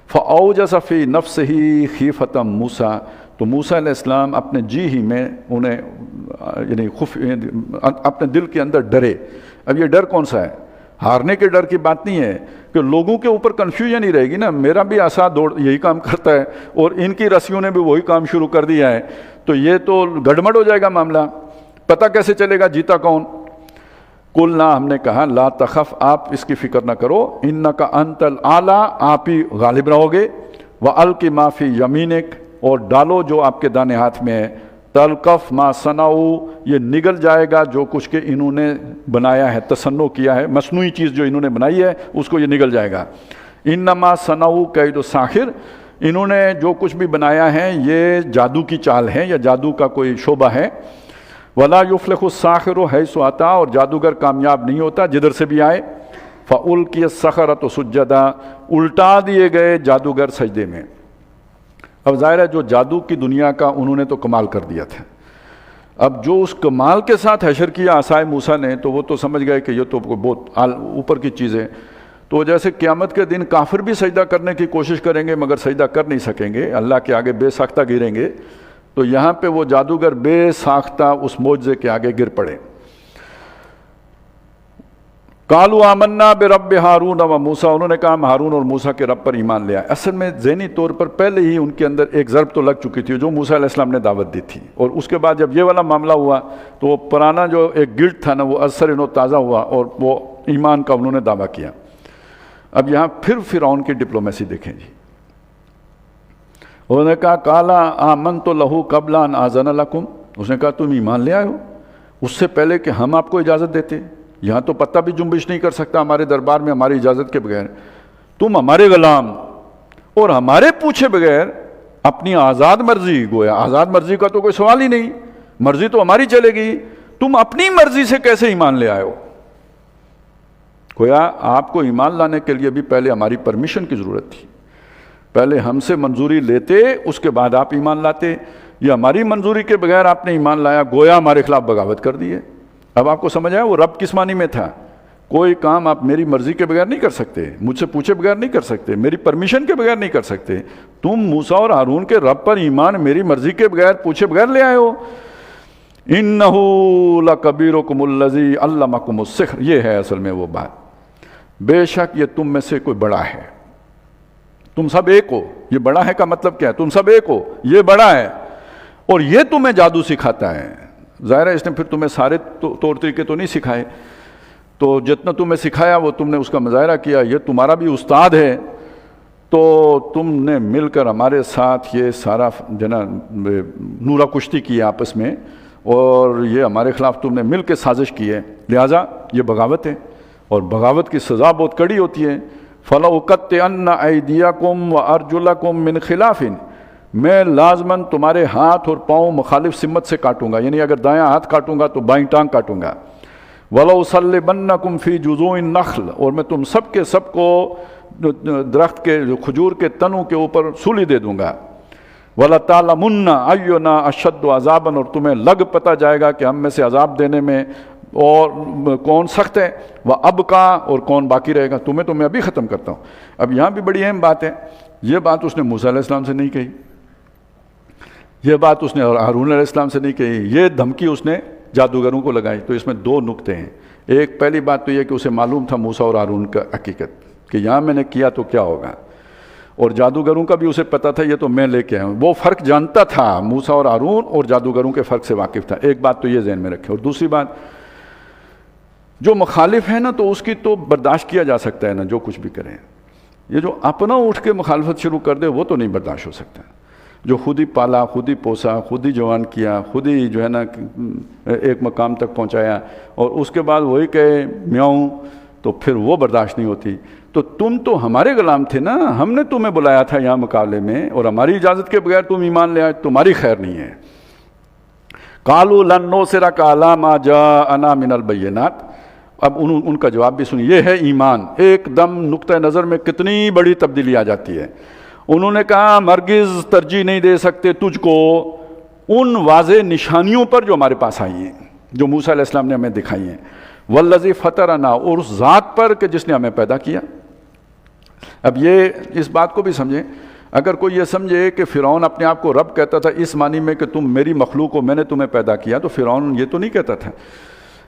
فَأَوْجَسَ فِي نَفْسِهِ خِیفَةً موسیٰ، تو موسیٰ علیہ السلام اپنے جی ہی میں انہیں یعنی اپنے دل کے اندر ڈرے۔ اب یہ ڈر کون سا ہے؟ ہارنے کے ڈر کی بات نہیں ہے کہ لوگوں کے اوپر کنفیوژن ہی رہے گی نا، میرا بھی عصا دوڑ یہی کام کرتا ہے اور ان کی رسیوں نے بھی وہی کام شروع کر دیا ہے، تو یہ تو گڑبڑ ہو جائے گا معاملہ، پتہ کیسے چلے گا جیتا کون؟ قلنا، ہم نے کہا لا تخف، آپ اس کی فکر نہ کرو، انک انت الاعلی، آپ ہی غالب رہو گے، والق ما فی یمینک، اور ڈالو جو آپ کے دانے ہاتھ میں ہے، تلقف ما صنعوا، یہ نگل جائے گا جو کچھ کہ انہوں نے بنایا ہے، تصنع کیا ہے، مصنوعی چیز جو انہوں نے بنائی ہے اس کو یہ نگل جائے گا۔ انما صنعوا کید الساحر، انہوں نے جو کچھ بھی بنایا ہے یہ جادو کی چال ہے یا جادو کا کوئی شعبہ ہے۔ ولا یفلح الساحر حیث اتی، اور جادوگر کامیاب نہیں ہوتا جدھر سے بھی آئے۔ فالقی السحرۃ سجدا، الٹا دیے گئے جادوگر سجدے میں۔ اب ظاہر ہے جو جادو کی دنیا کا انہوں نے تو کمال کر دیا تھا، اب جو اس کمال کے ساتھ حشر کیا عصائے موسیٰ نے، تو وہ تو سمجھ گئے کہ یہ تو بہت اوپر کی چیز ہے۔ تو جیسے قیامت کے دن کافر بھی سجدہ کرنے کی کوشش کریں گے مگر سجدہ کر نہیں سکیں گے، اللہ کے آگے بے ساختہ گریں گے، تو یہاں پہ وہ جادوگر بے ساختہ اس معجزے کے آگے گر پڑے۔ قالوا آمنا برب ہارون و موسیٰ، انہوں نے کہا ہم ہارون اور موسیٰ کے رب پر ایمان لے آئے۔ اصل میں ذہنی طور پر پہلے ہی ان کے اندر ایک ضرب تو لگ چکی تھی جو موسیٰ علیہ السلام نے دعوت دی تھی، اور اس کے بعد جب یہ والا معاملہ ہوا تو وہ پرانا جو ایک گلٹ تھا نا وہ اثر انہوں تازہ ہوا اور وہ ایمان کا انہوں نے دعویٰ کیا۔ اب یہاں پھر فرعون کی ڈپلومیسی دیکھیں جی، انہوں نے کہا قالا آمنت لہ قبل ان آذن لکم، اس نے کہا تم ایمان لے آئے ہو اس سے پہلے کہ ہم آپ کو اجازت دیتے، یہاں تو پتہ بھی جنبش نہیں کر سکتا ہمارے دربار میں ہماری اجازت کے بغیر، تم ہمارے غلام اور ہمارے پوچھے بغیر اپنی آزاد مرضی، گویا آزاد مرضی کا تو کوئی سوال ہی نہیں، مرضی تو ہماری چلے گی، تم اپنی مرضی سے کیسے ایمان لے آئے ہو؟ گویا آپ کو ایمان لانے کے لیے بھی پہلے ہماری پرمیشن کی ضرورت تھی، پہلے ہم سے منظوری لیتے اس کے بعد آپ ایمان لاتے، یہ ہماری منظوری کے بغیر آپ نے ایمان لایا، گویا ہمارے خلاف بغاوت کر دی ہے۔ اب آپ کو سمجھ آیا وہ رب کس معنی میں تھا؟ کوئی کام آپ میری مرضی کے بغیر نہیں کر سکتے، مجھ سے پوچھے بغیر نہیں کر سکتے، میری پرمیشن کے بغیر نہیں کر سکتے، تم موسیٰ اور ہارون کے رب پر ایمان میری مرضی کے بغیر پوچھے بغیر لے آئے ہو۔ انہ لکبیرکم الذی علمکم السحر، یہ ہے اصل میں وہ بات، بے شک یہ تم میں سے کوئی بڑا ہے، تم سب ایک ہو، یہ بڑا ہے کا مطلب کیا ہے؟ تم سب ایک ہو، یہ بڑا ہے اور یہ تمہیں جادو سکھاتا ہے۔ ظاہر ہے اس نے پھر تمہیں سارے طور طریقے تو نہیں سکھائے، تو جتنا تمہیں سکھایا وہ تم نے اس کا مظاہرہ کیا، یہ تمہارا بھی استاد ہے، تو تم نے مل کر ہمارے ساتھ یہ سارا نورہ کشتی کی آپس میں، اور یہ ہمارے خلاف تم نے مل کے سازش کی ہے، لہٰذا یہ بغاوت ہے، اور بغاوت کی سزا بہت کڑی ہوتی ہے۔ فَلَأُقَطِّعَنَّ أَيْدِيَكُمْ وَأَرْجُلَكُمْ مِنْ خِلَافٍ، میں لازماً تمہارے ہاتھ اور پاؤں مخالف سمت سے کاٹوں گا، یعنی اگر دایاں ہاتھ کاٹوں گا تو بائیں ٹانگ کاٹوں گا۔ وَلَأُصَلِّبَنَّكُمْ فِي جُذُوعِ النَّخْلِ، اور میں تم سب کے سب کو درخت کے کھجور کے تنوں کے اوپر سولی دے دوں گا۔ وَلَتَعْلَمُنَّ أَيُّنَا أَشَدُّ عَذَابًا، اور تمہیں لگ پتہ جائے گا کہ ہم میں سے عذاب دینے میں اور کون سخت ہے، وَأَبْقَىٰ، اور کون باقی رہے گا۔ تمہیں تو میں ابھی ختم کرتا ہوں۔ اب یہاں بھی بڑی اہم بات ہے، یہ بات اس نے موسیٰ علیہ السلام سے نہیں کہی، یہ بات اس نے ہارون علیہ السلام سے نہیں کہی، یہ دھمکی اس نے جادوگروں کو لگائی۔ تو اس میں دو نقطے ہیں۔ ایک پہلی بات تو یہ کہ اسے معلوم تھا موسیٰ اور ہارون کا حقیقت، کہ یہاں میں نے کیا تو کیا ہوگا، اور جادوگروں کا بھی اسے پتہ تھا یہ تو میں لے کے آیا ہوں، وہ فرق جانتا تھا، موسیٰ اور ہارون اور جادوگروں کے فرق سے واقف تھا۔ ایک بات تو یہ ذہن میں رکھیں۔ اور دوسری بات، جو مخالف ہے نا تو اس کی تو برداشت کیا جا سکتا ہے نا، جو کچھ بھی کریں، یہ جو اپنا اٹھ کے مخالفت شروع کر دے وہ تو نہیں برداشت ہو سکتا۔ جو خود ہی پالا، خود ہی پوسا، خود ہی جوان کیا، خود ہی جو ہے نا ایک مقام تک پہنچایا، اور اس کے بعد وہی کہے میاؤں، تو پھر وہ برداشت نہیں ہوتی۔ تو تم تو ہمارے غلام تھے نا، ہم نے تمہیں بلایا تھا یہاں مقابلے میں، اور ہماری اجازت کے بغیر تم ایمان لے آئے، تمہاری خیر نہیں ہے۔ قالوا لن نؤثرک علی ما جاءنا من البینات، اب ان کا جواب بھی سنیے، یہ ہے ایمان۔ ایک دم نقطہ نظر میں کتنی بڑی تبدیلی آ جاتی ہے۔ انہوں نے کہا مرگز ترجیح نہیں دے سکتے تجھ کو ان واضح نشانیوں پر جو ہمارے پاس آئی ہیں، جو موسیٰ علیہ السلام نے ہمیں دکھائی ہیں، والذی فطرنا، اور اس ذات پر کہ جس نے ہمیں پیدا کیا۔ اب یہ اس بات کو بھی سمجھیں، اگر کوئی یہ سمجھے کہ فرعون اپنے آپ کو رب کہتا تھا اس معنی میں کہ تم میری مخلوق ہو، میں نے تمہیں پیدا کیا، تو فرعون یہ تو نہیں کہتا تھا۔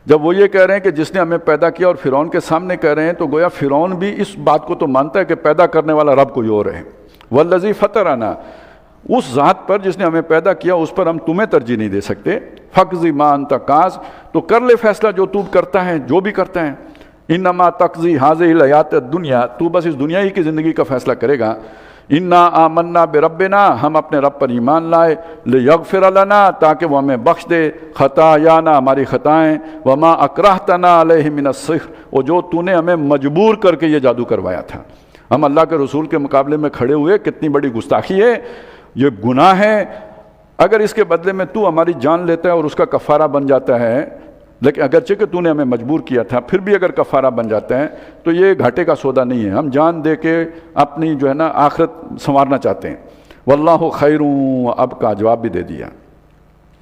جب وہ یہ کہہ رہے ہیں کہ جس نے ہمیں پیدا کیا اور فرعون کے سامنے کہہ رہے ہیں، تو گویا فرعون بھی اس بات کو تو مانتا ہے کہ پیدا کرنے والا رب کوئی اور ہے۔ والذی فطرنا، اس ذات پر جس نے ہمیں پیدا کیا اس پر ہم تمہیں ترجیح نہیں دے سکتے۔ فقضی ما انت قاض، تو کر لے فیصلہ جو تو کرتا ہے، جو بھی کرتا ہے۔ انما تقضی هذه الحیات الدنیا، تو بس اس دنیا ہی کی زندگی کا فیصلہ کرے گا۔ انا آمنا بربنا، ہم اپنے رب پر ایمان لائے، لیغفر لنا، تاکہ وہ ہمیں بخش دے، خطایانا، ہماری خطائیں، وما اکرہتنا علیہ من السحر، اور جو تو نے ہمیں مجبور کر کے یہ جادو کروایا تھا۔ ہم اللہ کے رسول کے مقابلے میں کھڑے ہوئے، کتنی بڑی گستاخی ہے، یہ گناہ ہے۔ اگر اس کے بدلے میں تو ہماری جان لیتا ہے اور اس کا کفارہ بن جاتا ہے، لیکن اگرچہ کہ تو نے ہمیں مجبور کیا تھا، پھر بھی اگر کفارہ بن جاتا ہے تو یہ گھاٹے کا سودا نہیں ہے، ہم جان دے کے اپنی جو ہے نا آخرت سنوارنا چاہتے ہیں۔ واللہ خیر، اب کا جواب بھی دے دیا۔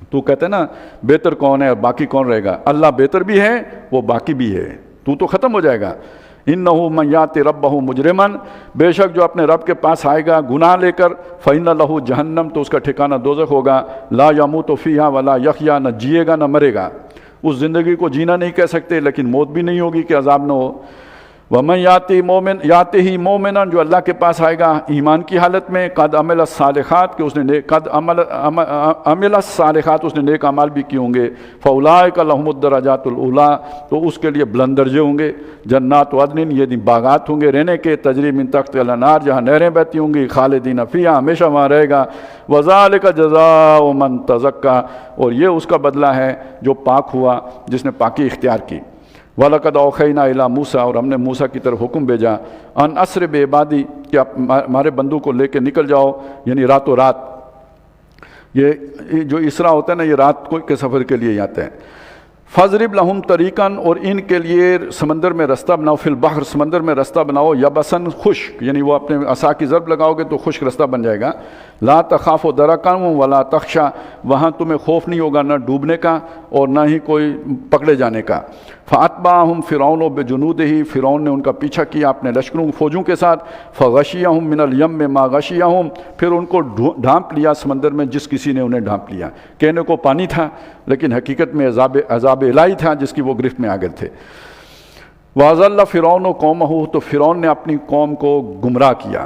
تو کہتے ہیں نا بہتر کون ہے اور باقی کون رہے گا، اللہ بہتر بھی ہے، وہ باقی بھی ہے، تو ختم ہو جائے گا۔ انہ من یات ربہ مجرما، بے شک جو اپنے رب کے پاس آئے گا گناہ لے کر، فإن لہ جہنم، تو اس کا ٹھکانہ دوزخ ہوگا، لا یموت فیہا ولا یحیا، نہ جیے گا نہ مرے گا۔ اس زندگی کو جینا نہیں کہہ سکتے، لیکن موت بھی نہیں ہوگی کہ عذاب نہ ہو۔ وَمَن یاتے ہی مومنا، جو اللہ کے پاس آئے گا ایمان کی حالت میں، قد عمل الصالحات، کہ اس نے قد عمل الصالحات، اس نے نیک اعمال بھی کیے ہوں گے، فَأُولَٰئِکَ لَهُمُ الدَّرَجَاتُ الْعُلَىٰ، تو اس کے لیے بلند درجے ہوں گے، جنات عدن، یہ باغات ہوں گے رہنے کے، تجری من تحتہا الانہار، جہاں نہریں بہتی ہوں گی، خالدین فیہا، ہمیشہ وہاں رہے گا، وَذَٰلِکَ جَزَاءُ مَن تَزَکَّىٰ، اور یہ اس کا بدلہ ہے جو پاک ہوا، جس نے پاکی اختیار کی۔ وَلَقَدْ أَوْحَيْنَا إِلَىٰ مُوسَىٰ، اور ہم نے موسیٰ کی طرف حکم بھیجا، ان اسر بعبادی، کہ آپ ہمارے بندوں کو لے کے نکل جاؤ، یعنی راتوں رات۔ یہ جو اسرا ہوتا ہے نا، یہ رات کے سفر کے لیے آتا ہے۔ فَاضْرِبْ لَهُمْ طَرِيقًا، اور ان کے لیے سمندر میں رستہ بناؤ، فی البحر، سمندر میں رستہ بناؤ، یبساً، خشک، یعنی وہ اپنے عصا کی ضرب لگاؤ گے تو خشک رستہ بن جائے گا۔ لا تخاف درکا ولا تخشا، وہاں تمہیں خوف نہیں ہوگا نہ ڈوبنے کا اور نہ ہی کوئی پکڑے جانے کا۔ فَأَتْبَعَهُمْ فِرْعَوْنُ بِجُنُودِهِ، فرعون نے ان کا پیچھا کیا اپنے لشکروں فوجوں کے ساتھ۔ فَغَشِيَهُمْ مِنَ الْيَمِّ مَا غَشِيَهُمْ، پھر ان کو ڈھانپ لیا سمندر میں جس کسی نے انہیں ڈھانپ لیا۔ کہنے کو پانی تھا لیکن حقیقت میں عذاب الہی تھا جس کی وہ گرفت میں آ گئے تھے۔ وَأَضَلَّ فِرْعَوْنُ قَوْمَهُ، تو فرعون نے اپنی قوم کو گمراہ کیا۔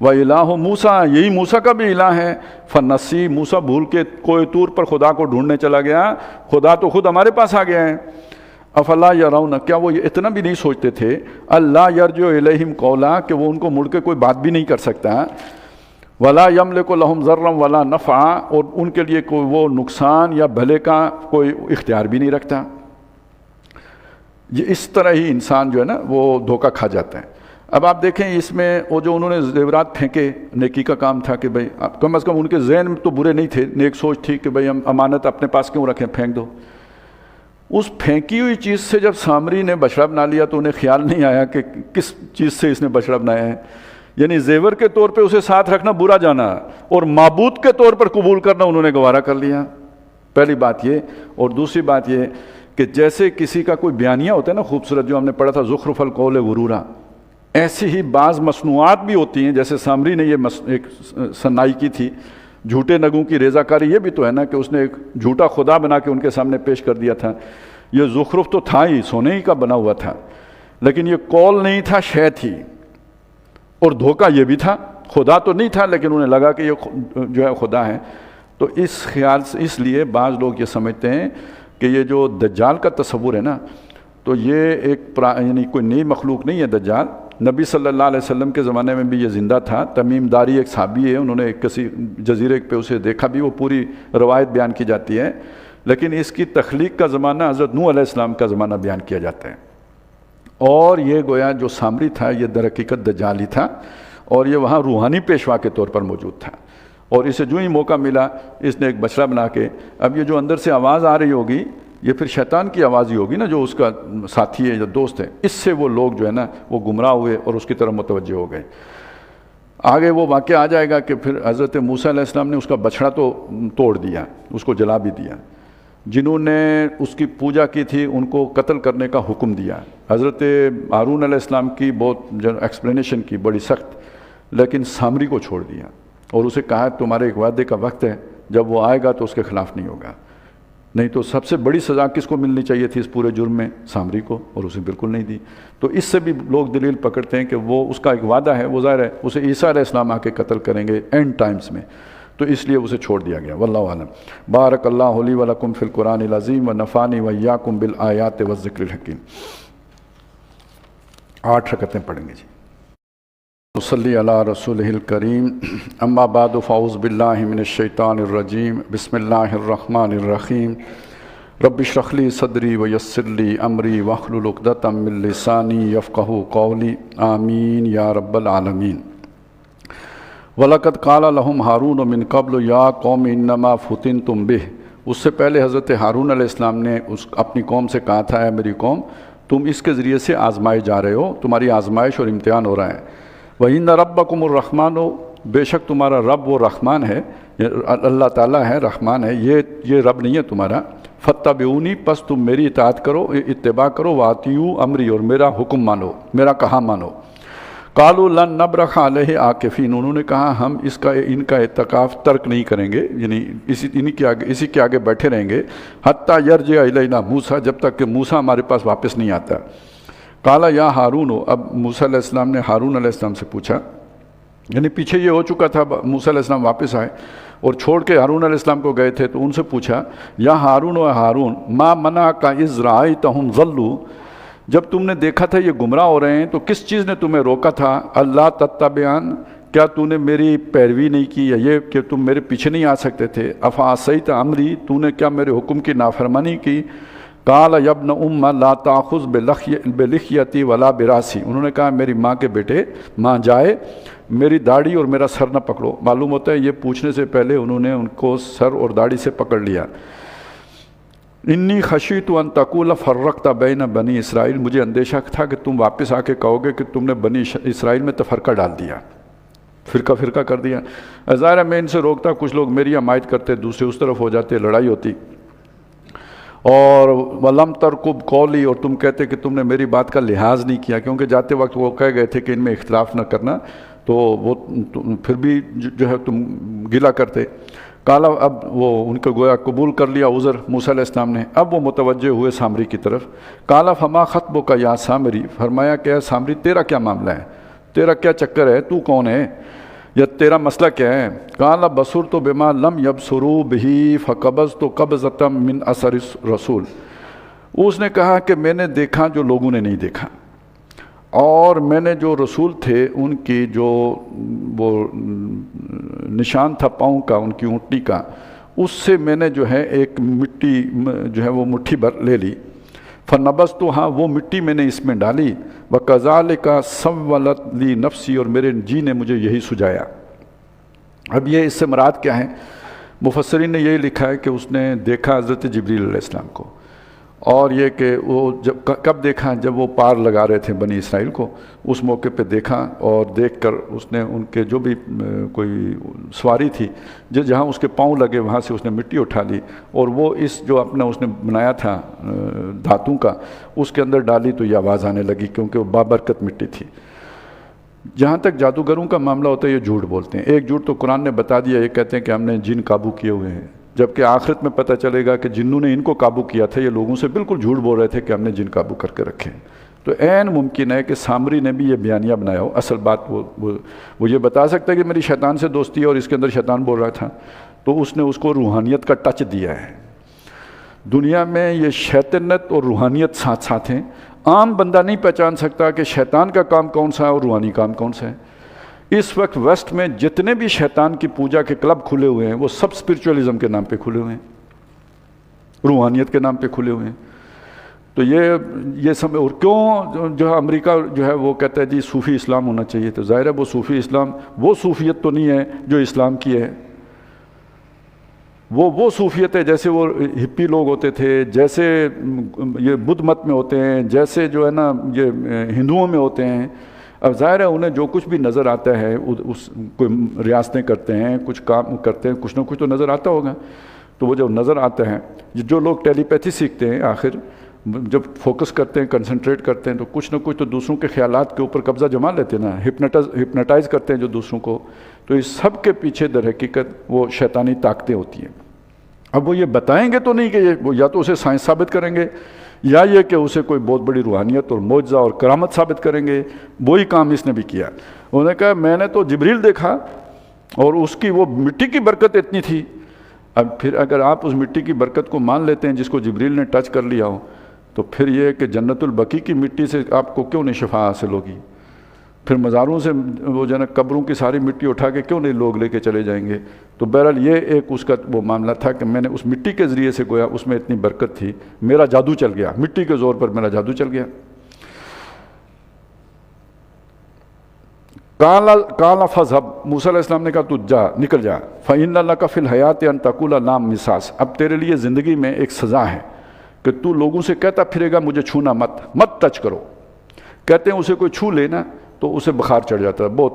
و الہ موسیٰ، یہی موسیٰ کا بھی الہ ہے۔ فنسی، موسیٰ بھول کے کوہ طور پر خدا کو ڈھونڈنے چلا گیا، خدا تو خود ہمارے پاس آ گیا ہے۔ افلا یرون، کیا وہ اتنا بھی نہیں سوچتے تھے، اللہ یرجع الیہم قولا، کہ وہ ان کو مڑ کے کوئی بات بھی نہیں کر سکتا، ولا یملک لہم ضرا ولا نفعا، اور ان کے لیے کوئی وہ نقصان یا بھلے کا کوئی اختیار بھی نہیں رکھتا۔ یہ اس طرح ہی انسان جو ہے نا وہ دھوکہ کھا جاتا ہے۔ اب آپ دیکھیں اس میں وہ جو انہوں نے زیورات پھینکے، نیکی کا کام تھا کہ بھئی کم از کم ان کے ذہن میں تو برے نہیں تھے، نیک سوچ تھی کہ بھئی ہم امانت اپنے پاس کیوں رکھیں، پھینک دو۔ اس پھینکی ہوئی چیز سے جب سامری نے بچڑا بنا لیا تو انہیں خیال نہیں آیا کہ کس چیز سے اس نے بچڑا بنایا ہے، یعنی زیور کے طور پہ اسے ساتھ رکھنا برا جانا اور معبود کے طور پر قبول کرنا انہوں نے گوارا کر لیا۔ پہلی بات یہ، اور دوسری بات یہ کہ جیسے کسی کا کوئی بیانیہ ہوتا ہے نا خوبصورت، جو ہم نے پڑھا تھا زخرف القول غرورا، ایسی ہی بعض مصنوعات بھی ہوتی ہیں، جیسے سامری نے یہ ایک صنائی کی تھی، جھوٹے نگوں کی ریزہ کاری، یہ بھی تو ہے نا کہ اس نے ایک جھوٹا خدا بنا کے ان کے سامنے پیش کر دیا تھا۔ یہ زخرف تو تھا ہی، سونے ہی کا بنا ہوا تھا، لیکن یہ قول نہیں تھا، شے تھی، اور دھوکہ یہ بھی تھا، خدا تو نہیں تھا لیکن انہیں لگا کہ یہ جو ہے خدا ہے۔ تو اس خیال سے اس لیے بعض لوگ یہ سمجھتے ہیں کہ یہ جو دجال کا تصور ہے نا، تو یہ ایک یعنی کوئی نئی مخلوق نہیں ہے دجال، نبی صلی اللہ علیہ وسلم کے زمانے میں بھی یہ زندہ تھا۔ تمیم داری ایک صحابی ہے، انہوں نے کسی جزیرے پہ اسے دیکھا بھی، وہ پوری روایت بیان کی جاتی ہے، لیکن اس کی تخلیق کا زمانہ حضرت نوح علیہ السلام کا زمانہ بیان کیا جاتا ہے۔ اور یہ گویا جو سامری تھا یہ در حقیقت دجال ہی تھا، اور یہ وہاں روحانی پیشوا کے طور پر موجود تھا، اور اسے جو ہی موقع ملا اس نے ایک بچڑا بنا کے، اب یہ جو اندر سے آواز آ رہی ہوگی یہ پھر شیطان کی آواز ہی ہوگی نا، جو اس کا ساتھی ہے یا دوست ہے، اس سے وہ لوگ جو ہے نا وہ گمراہ ہوئے اور اس کی طرف متوجہ ہو گئے۔ آگے وہ واقعہ آ جائے گا کہ پھر حضرت موسیٰ علیہ السلام نے اس کا بچڑا تو توڑ دیا، اس کو جلا بھی دیا، جنہوں نے اس کی پوجا کی تھی ان کو قتل کرنے کا حکم دیا۔ حضرت ہارون علیہ السلام کی بہت ایکسپلینیشن کی بڑی سخت، لیکن سامری کو چھوڑ دیا اور اسے کہا تمہارے ایک وعدے کا وقت ہے، جب وہ آئے گا تو اس کے خلاف نہیں ہوگا، نہیں تو سب سے بڑی سزا کس کو ملنی چاہیے تھی اس پورے جرم میں؟ سامری کو، اور اسے بالکل نہیں دی۔ تو اس سے بھی لوگ دلیل پکڑتے ہیں کہ وہ اس کا ایک وعدہ ہے، وہ ظاہر ہے اسے عیسیٰ علیہ السلام آ کے قتل کریں گے اینڈ ٹائمز میں، تو اس لیے اسے چھوڑ دیا گیا۔ واللہ اعلم۔ بارک اللہ لی ولکم فی القرآن العظیم ونفعنی وایاکم بالآیات والذکر الحکیم۔ 8 رکعتیں پڑھیں گے جی۔ صلی علی رسولہ الکریم، اما بعد فاعوذ باللہ من الشیطان الرجیم، بسم اللہ الرحمن الرحیم۔ رب اشرح لی صدری ویسر لی امری واحلل عقدۃ من لسانی یفقہوا قولی، آمین یا رب العالمین۔ وَلَقَدْ قَالَ لَهُمْ هَارُونُ مِنْ قَبْلُ يَا قَوْمِ إِنَّمَا فُتِنْتُمْ بِهِ، اس سے پہلے حضرت ہارون علیہ السلام نے اپنی قوم سے کہا تھا، اے میری قوم تم اس کے ذریعے سے آزمائے جا رہے ہو، تمہاری آزمائش اور امتحان ہو رہا ہے۔ وَإِنَّ رَبَّكُمُ الرَّحْمَنُ، بے شک تمہارا رب وہ رحمان ہے، اللہ تعالیٰ ہے، رحمان ہے، یہ رب نہیں ہے تمہارا۔ فَاتَّبِعُونِی، پس تم میری اطاعت کرو، اتباع کرو، وَأَطِیعُوا أَمْرِی، اور میرا حکم مانو، میرا کہا مانو۔ قالوا لن نبرح علیہ عاکفین، انہوں نے کہا ہم ان کا اعتکاف ترک نہیں کریں گے، یعنی اسی کے آگے بیٹھے رہیں گے، حتیٰ یرجع الینا موسیٰ، جب تک کہ موسیٰ ہمارے پاس واپس نہیں آتا۔ قال یا ہارون، اب موسیٰ علیہ السلام نے ہارون علیہ السلام سے پوچھا، یعنی پیچھے یہ ہو چکا تھا، موسیٰ علیہ السلام واپس آئے اور چھوڑ کے ہارون علیہ السلام کو گئے تھے، تو ان سے پوچھا یا ہارون و ہارون ما منعک اذ رأیتہم ضلوا، جب تم نے دیکھا تھا یہ گمراہ ہو رہے ہیں تو کس چیز نے تمہیں روکا تھا؟ اللہ تتبعن، کیا تو نے میری پیروی نہیں کی، یا یہ کہ تم میرے پیچھے نہیں آ سکتے تھے؟ افعصیت امری، تو نے کیا میرے حکم کی نافرمانی کی؟ قال یا ابن ام لا تاخذ بلحیتی ولا براسی، انہوں نے کہا میری ماں کے بیٹے، ماں جائے میری داڑھی اور میرا سر نہ پکڑو۔ معلوم ہوتا ہے یہ پوچھنے سے پہلے انہوں نے ان کو سر اور داڑھی سے پکڑ لیا۔ انی خشیت ان تقول فرقت بین بنی اسرائیل، مجھے اندیشہ تھا کہ تم واپس آ کے کہو گے کہ تم نے بنی اسرائیل میں تفرقہ ڈال دیا، فرقہ کر دیا۔ ظاہر ہے میں ان سے روکتا، کچھ لوگ میری حمایت کرتے، دوسرے اس طرف ہو جاتے، لڑائی ہوتی۔ اور ولم ترکب قولی، اور تم کہتے کہ تم نے میری بات کا لحاظ نہیں کیا، کیونکہ جاتے وقت وہ کہہ گئے تھے کہ ان میں اختلاف نہ کرنا، تو وہ پھر بھی جو ہے تم گلا کرتے۔ کالا، اب وہ ان کو گویا قبول کر لیا عذر موسیٰ علیہ السلام نے، اب وہ متوجہ ہوئے سامری کی طرف۔ کالا فما خطبک یا سامری، فرمایا کہ اے سامری تیرا کیا معاملہ ہے، تیرا کیا چکر ہے، تو کون ہے؟ یا تیرا مسئلہ کیا ہے؟ قال بصرت بما لم یبصروا بہ فقبضت قبضۃ من اثر رسول، اس نے کہا کہ میں نے دیکھا جو لوگوں نے نہیں دیکھا، اور میں نے جو رسول تھے ان کی جو وہ نشان تھا پاؤں کا، ان کی اونٹنی کا، اس سے میں نے جو ہے ایک مٹی جو ہے وہ مٹھی بھر لے لی، فنبذتها، وہ مٹی میں نے اس میں ڈالی، وکذالک سولت لی نفسی، اور میرے جی نے مجھے یہی سجایا۔ اب یہ اس سے مراد کیا ہے؟ مفسرین نے یہی لکھا ہے کہ اس نے دیکھا حضرت جبریل علیہ السلام کو، اور یہ کہ وہ جب کب دیکھا؟ جب وہ پار لگا رہے تھے بنی اسرائیل کو، اس موقع پہ دیکھا، اور دیکھ کر اس نے ان کے جو بھی کوئی سواری تھی جہاں اس کے پاؤں لگے وہاں سے اس نے مٹی اٹھا لی، اور وہ اس جو اپنا اس نے بنایا تھا دھاتوں کا، اس کے اندر ڈالی تو یہ آواز آنے لگی، کیونکہ وہ بابرکت مٹی تھی۔ جہاں تک جادوگروں کا معاملہ ہوتا ہے یہ جھوٹ بولتے ہیں۔ ایک جھوٹ تو قرآن نے بتا دیا، یہ کہتے ہیں کہ ہم نے جن قابو کیے ہوئے ہیں، جبکہ آخرت میں پتہ چلے گا کہ جنوں نے ان کو قابو کیا تھا، یہ لوگوں سے بالکل جھوٹ بول رہے تھے کہ ہم نے جن قابو کر کے رکھے ہیں۔ تو عین ممکن ہے کہ سامری نے بھی یہ بیانیہ بنایا ہو، اصل بات وہ یہ بتا سکتا ہے کہ میری شیطان سے دوستی ہے اور اس کے اندر شیطان بول رہا تھا، تو اس نے اس کو روحانیت کا ٹچ دیا ہے۔ دنیا میں یہ شیطنت اور روحانیت ساتھ ساتھ ہیں، عام بندہ نہیں پہچان سکتا کہ شیطان کا کام کون سا ہے اور روحانی کام کون سا ہے۔ اس وقت ویسٹ میں جتنے بھی شیطان کی پوجا کے کلب کھلے ہوئے ہیں وہ سب اسپرچولیزم کے نام پہ کھلے ہوئے ہیں، روحانیت کے نام پہ کھلے ہوئے ہیں۔ تو یہ سب، اور کیوں جو ہے امریکہ جو ہے وہ کہتا ہے جی صوفی اسلام ہونا چاہیے، تو ظاہر ہے وہ صوفی اسلام وہ صوفیت تو نہیں ہے جو اسلام کی ہے، وہ صوفیت ہے جیسے وہ ہپی لوگ ہوتے تھے، جیسے یہ بدھ مت میں ہوتے ہیں، جیسے جو ہے نا یہ ہندوؤں میں ہوتے ہیں۔ اب ظاہر ہے انہیں جو کچھ بھی نظر آتا ہے، اس کوئی ریاستیں کرتے ہیں، کچھ کام کرتے ہیں، کچھ نہ کچھ تو نظر آتا ہوگا، تو وہ جو نظر آتا ہے، جو لوگ ٹیلی پیتھی سیکھتے ہیں آخر جب فوکس کرتے ہیں، کنسنٹریٹ کرتے ہیں، تو کچھ نہ کچھ تو دوسروں کے خیالات کے اوپر قبضہ جما لیتے ہیں نا، ہپناٹائز کرتے ہیں جو دوسروں کو، تو اس سب کے پیچھے در حقیقت وہ شیطانی طاقتیں ہوتی ہیں۔ اب وہ یہ بتائیں گے تو نہیں کہ وہ یا تو اسے سائنس ثابت کریں گے، یا یہ کہ اسے کوئی بہت بڑی روحانیت اور معجزہ اور کرامت ثابت کریں گے۔ وہی کام اس نے بھی کیا، انہوں نے کہا میں نے تو جبریل دیکھا اور اس کی وہ مٹی کی برکت اتنی تھی۔ اب پھر اگر آپ اس مٹی کی برکت کو مان لیتے ہیں جس کو جبریل نے ٹچ کر لیا ہو، تو پھر یہ کہ جنت البقیع کی مٹی سے آپ کو کیوں نہیں شفا حاصل ہوگی؟ پھر مزاروں سے وہ جو ہے نا قبروں کی ساری مٹی اٹھا کے کیوں نہیں لوگ لے کے چلے جائیں گے؟ تو بہرحال یہ ایک اس کا وہ معاملہ تھا کہ میں نے اس مٹی کے ذریعے سے گویا اس میں اتنی برکت تھی، میرا جادو چل گیا، مٹی کے زور پر میرا جادو چل گیا۔ قال فاذهب، موسیٰ علیہ السلام نے کہا تو جا، نکل جا، فإن لك في الحياة أن تقول لا مساس، اب تیرے لیے زندگی میں ایک سزا ہے کہ تو لوگوں سے کہتا پھرے گا مجھے چھونا مت ٹچ کرو۔ کہتے ہیں اسے کوئی چھو لینا تو اسے بخار چڑھ جاتا ہے، بہت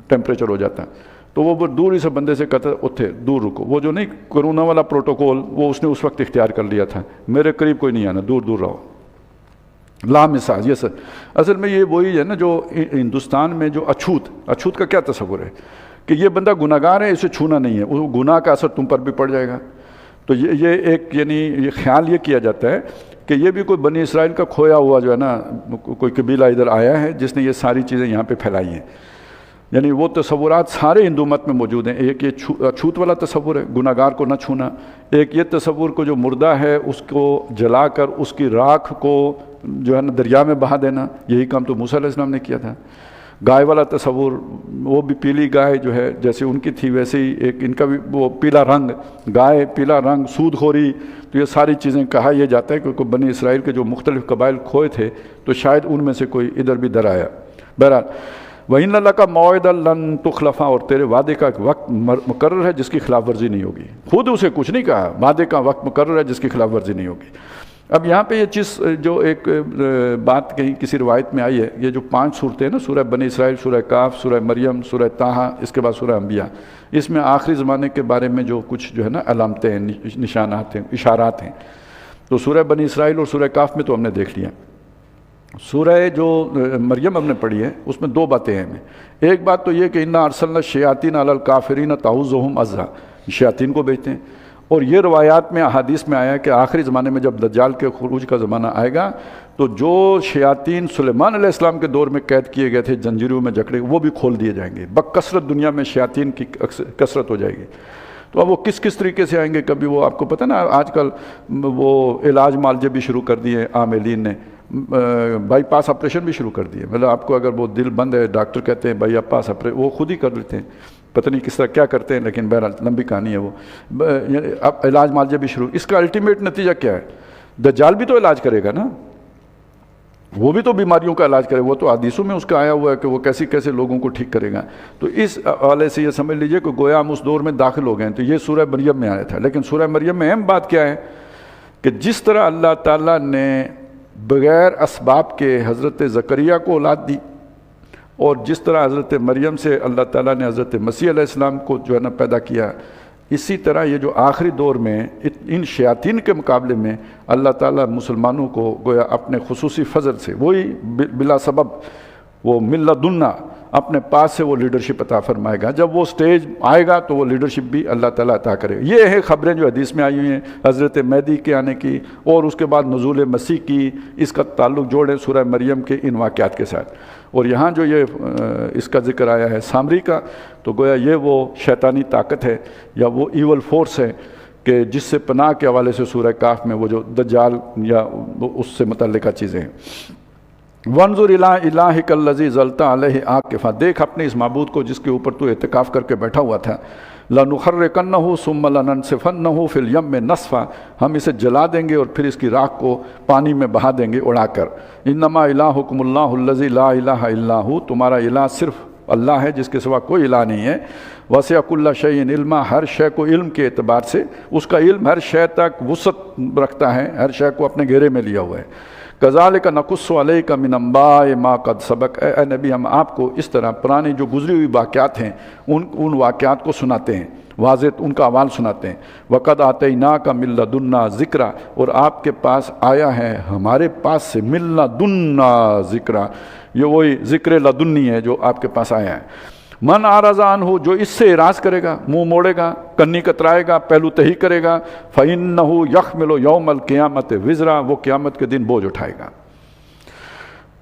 ٹیمپریچر ہو جاتا ہے، تو وہ دور ہی سے بندے سے کہتا ہے اتھے دور رکو، وہ جو نہیں کرونا والا پروٹوکول وہ اس نے اس وقت اختیار کر لیا تھا، میرے قریب کوئی نہیں آنا، دور دور رہو۔ لا مساس، یہ سر اصل میں یہ وہی ہے نا جو ہندوستان میں جو اچھوت کا کیا تصور ہے کہ یہ بندہ گناہ گار ہے، اسے چھونا نہیں ہے، وہ گناہ کا اثر تم پر بھی پڑ جائے گا۔ تو یہ ایک یعنی یہ خیال یہ کیا جاتا ہے کہ یہ بھی کوئی بنی اسرائیل کا کھویا ہوا جو ہے نا کوئی قبیلہ ادھر آیا ہے جس نے یہ ساری چیزیں یہاں پہ پھیلائی ہیں، یعنی وہ تصورات سارے ہندو مت میں موجود ہیں۔ ایک یہ چھوت والا تصور ہے، گناہ گار کو نہ چھونا، ایک یہ تصور کو جو مردہ ہے اس کو جلا کر اس کی راکھ کو جو ہے نا دریا میں بہا دینا، یہی کام تو موسیٰ علیہ السلام نے کیا تھا۔ گائے والا تصور، وہ بھی پیلی گائے جو ہے جیسے ان کی تھی ویسے ہی ایک ان کا بھی وہ پیلا رنگ، گائے پیلا رنگ، سود خوری، تو یہ ساری چیزیں کہا یہ جاتا ہے کہ بنی اسرائیل کے جو مختلف قبائل کھوئے تھے تو شاید ان میں سے کوئی ادھر بھی در آیا۔ بہرحال وَإِنَّ لَكَ مَوْعِدًا لَن تُخْلَفَ، اور تیرے وعدے کا ایک وقت مقرر ہے جس کی خلاف ورزی نہیں ہوگی۔ خود اسے کچھ نہیں کہا، وعدے کا وقت مقرر ہے جس کی خلاف ورزی نہیں ہوگی۔ اب یہاں پہ یہ چیز جو ایک بات کہیں کسی روایت میں آئی ہے، یہ جو 5 صورتیں ہیں نا، سورہ بنی اسرائیل، سورہ کاف، سورہ مریم، سورہ طٰہٰ، اس کے بعد سورہ انبیاء، اس میں آخری زمانے کے بارے میں جو کچھ جو ہے نا علامتیں ہیں، نشانات ہیں، اشارات ہیں، تو سورہ بنی اسرائیل اور سورہ کاف میں تو ہم نے دیکھ لیا۔ سورہ جو مریم ہم نے پڑھی ہے اس میں 2 باتیں ہیں۔ ایک بات تو یہ کہ اِنَّا أَرْسَلْنَا الشَّيَاطِينَ عَلَى الْكَافِرِينَ تَعُوزُهُمْ عَزًّا، شیاطین کو بھیجتے ہیں، اور یہ روایات میں احادیث میں آیا کہ آخری زمانے میں جب دجال کے خروج کا زمانہ آئے گا تو جو شیاطین سلیمان علیہ السلام کے دور میں قید کیے گئے تھے زنجیروں میں جکڑے، وہ بھی کھول دیے جائیں گے، بکثرت دنیا میں شیاطین کی کثرت ہو جائے گی۔ تو اب وہ کس کس طریقے سے آئیں گے، کبھی وہ آپ کو پتہ نا آج کل وہ علاج معالجے بھی شروع کر دیے عاملین نے، بائی پاس آپریشن بھی شروع کر دیے، مطلب آپ کو اگر وہ دل بند ہے ڈاکٹر کہتے ہیں بائی پاس آپریشن، وہ خود ہی کر لیتے ہیں، پتہ نہیں کس طرح کیا کرتے ہیں، لیکن بہرحال لمبی کہانی ہے وہ۔ اب علاج معالجے بھی شروع، اس کا الٹیمیٹ نتیجہ کیا ہے؟ دجال بھی تو علاج کرے گا نا، وہ بھی تو بیماریوں کا علاج کرے، وہ تو حدیثوں میں اس کا آیا ہوا ہے کہ وہ کیسے کیسے لوگوں کو ٹھیک کرے گا۔ تو اس حوالے سے یہ سمجھ لیجئے کہ گویا ہم اس دور میں داخل ہو گئے ہیں۔ تو یہ سورہ مریم میں آیا تھا، لیکن سورہ مریم میں اہم بات کیا ہے کہ جس طرح اللہ تعالیٰ نے بغیر اسباب کے حضرت زکریا کو اولاد دی، اور جس طرح حضرت مریم سے اللہ تعالیٰ نے حضرت مسیح علیہ السلام کو جو ہے نا پیدا کیا، اسی طرح یہ جو آخری دور میں ان شیاطین کے مقابلے میں اللہ تعالیٰ مسلمانوں کو گویا اپنے خصوصی فضل سے، وہی بلا سبب وہ من لدنا اپنے پاس سے وہ لیڈرشپ عطا فرمائے گا۔ جب وہ سٹیج آئے گا تو وہ لیڈرشپ بھی اللہ تعالیٰ عطا کرے گا۔ یہ ہے خبریں جو حدیث میں آئی ہوئی ہیں حضرت مہدی کے آنے کی، اور اس کے بعد نزول مسیح کی، اس کا تعلق جوڑیں سورہ مریم کے ان واقعات کے ساتھ۔ اور یہاں جو یہ اس کا ذکر آیا ہے سامری کا، تو گویا یہ وہ شیطانی طاقت ہے یا وہ ایول فورس ہے کہ جس سے پناہ کے حوالے سے سورہ کاف میں وہ جو دجال یا اس سے متعلقہ چیزیں ہیں۔ وانظر الی الہک الذی ظلت علیہ عاکفا، دیکھ اپنے اس معبود کو جس کے اوپر تو اعتکاف کر کے بیٹھا ہوا تھا۔ لنخرقنہ ثم لننسفنہ فی الیم نسفا، ہم اسے جلا دیں گے اور پھر اس کی راکھ کو پانی میں بہا دیں گے اڑا کر۔ انما الہکم اللہ الذی لا الہ الا ھو، تمہارا الہ صرف اللہ ہے جس کے سوا کوئی الہ نہیں ہے۔ وسع کل شیء علما، ہر شے کو علم کے اعتبار سے اس کا علم ہر شے تک وسعت رکھتا ہے، ہر شے کو اپنے گھیرے میں لیا ہوا ہے۔ کذالک نقص علیک من انباء ما قد سبق، اے نبی ہم آپ کو اس طرح پرانی جو گزری ہوئی واقعات ہیں ان واقعات کو سناتے ہیں، واضح ان کا احوال سناتے ہیں۔ وقد آتیناک من لدنا ذکرا، اور آپ کے پاس آیا ہے ہمارے پاس سے من لدنا ذکرا، یہ وہی ذکر لدنی ہے جو آپ کے پاس آیا ہے۔ من اعرض عنہ، جو اس سے اعراض کرے گا، منہ موڑے گا، کنی کترائے گا، پہلو تہی کرے گا، فإنہ یحمل یوم القیامت وزرا، وہ قیامت کے دن بوجھ اٹھائے گا،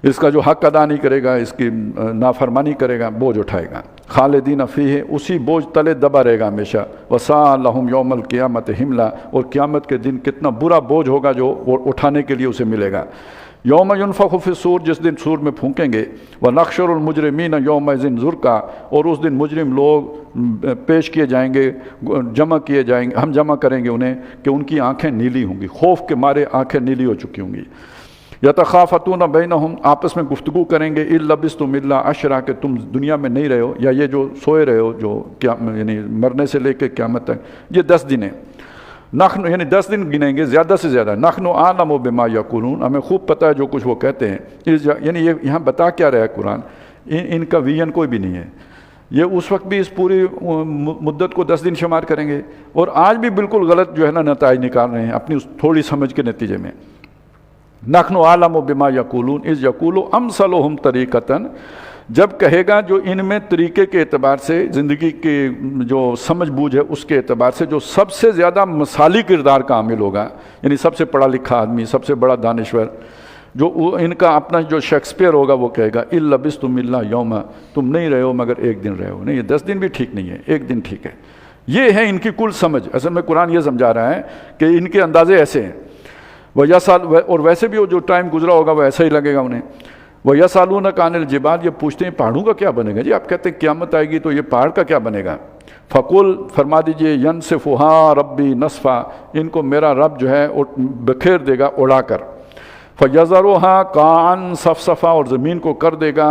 اس کا جو حق ادا نہیں کرے گا، اس کی نافرمانی کرے گا، بوجھ اٹھائے گا۔ خالدین فیہ، اسی بوجھ تلے دبا رہے گا ہمیشہ۔ وساء لہم یوم القیامت حملا، اور قیامت کے دن کتنا برا بوجھ ہوگا جو اٹھانے کے لیے اسے ملے گا۔ یوم ینفخ فی الصور، جس دن سور میں پھونکیں گے۔ ونحشر المجرمین یومئذ زرقا، اور اس دن مجرم لوگ پیش کیے جائیں گے، جمع کیے جائیں گے، ہم جمع کریں گے انہیں کہ ان کی آنکھیں نیلی ہوں گی، خوف کے مارے آنکھیں نیلی ہو چکی ہوں گی۔ یتخافتون بینہم، آپس میں گفتگو کریں گے، ان لبثتم الا عشرا، کہ تم دنیا میں نہیں رہے ہو، یا یہ جو سوئے رہے ہو، جو یعنی مرنے سے لے کے قیامت تک، یہ 10 دن ہیں۔ نحن، یعنی 10 دن گنیں گے زیادہ سے زیادہ۔ نحن اعلم بما یقولون، ہمیں خوب پتہ ہے جو کچھ وہ کہتے ہیں۔ یعنی یہ یہاں بتا کیا رہا ہے قرآن، ان کا ویژن کوئی بھی نہیں ہے، یہ اس وقت بھی اس پوری مدت کو 10 دن شمار کریں گے، اور آج بھی بالکل غلط جو ہے نا نتائج نکال رہے ہیں اپنی اس تھوڑی سمجھ کے نتیجے میں۔ نحن اعلم بما یقولون اذ یقول امثلهم طریقۃ، جب کہے گا جو ان میں طریقے کے اعتبار سے، زندگی کے جو سمجھ بوجھ ہے اس کے اعتبار سے جو سب سے زیادہ مثالی کردار کا عامل ہوگا، یعنی سب سے پڑھا لکھا آدمی، سب سے بڑا دانشور، جو ان کا اپنا جو شیکسپیئر ہوگا، وہ کہے گا ان لبثتم الا یوما، تم نہیں رہے ہو مگر ایک دن رہے ہو۔ نہیں، یہ 10 دن بھی ٹھیک نہیں ہے، ایک دن ٹھیک ہے۔ یہ ہے ان کی کل سمجھ۔ اصل میں قرآن یہ سمجھا رہا ہے کہ ان کے اندازے ایسے ہیں، اور ویسے بھی وہ جو ٹائم گزرا ہوگا وہ ایسا ہی لگے گا انہیں۔ وَيَسْأَلُونَكَ عَنِ الْجِبَالِ، یہ پوچھتے ہیں پہاڑوں کا کیا بنے گا جی، آپ کہتے ہیں قیامت آئے گی تو یہ پہاڑ کا کیا بنے گا؟ فَقُلْ، فرما دیجئے، يَنْسِفُهَا رَبِّي نَسْفًا، ان کو میرا رب جو ہے بکھیر دے گا اڑا کر۔ فَيَذَرُهَا قَاعًا صَفْصَفًا، اور زمین کو کر دے گا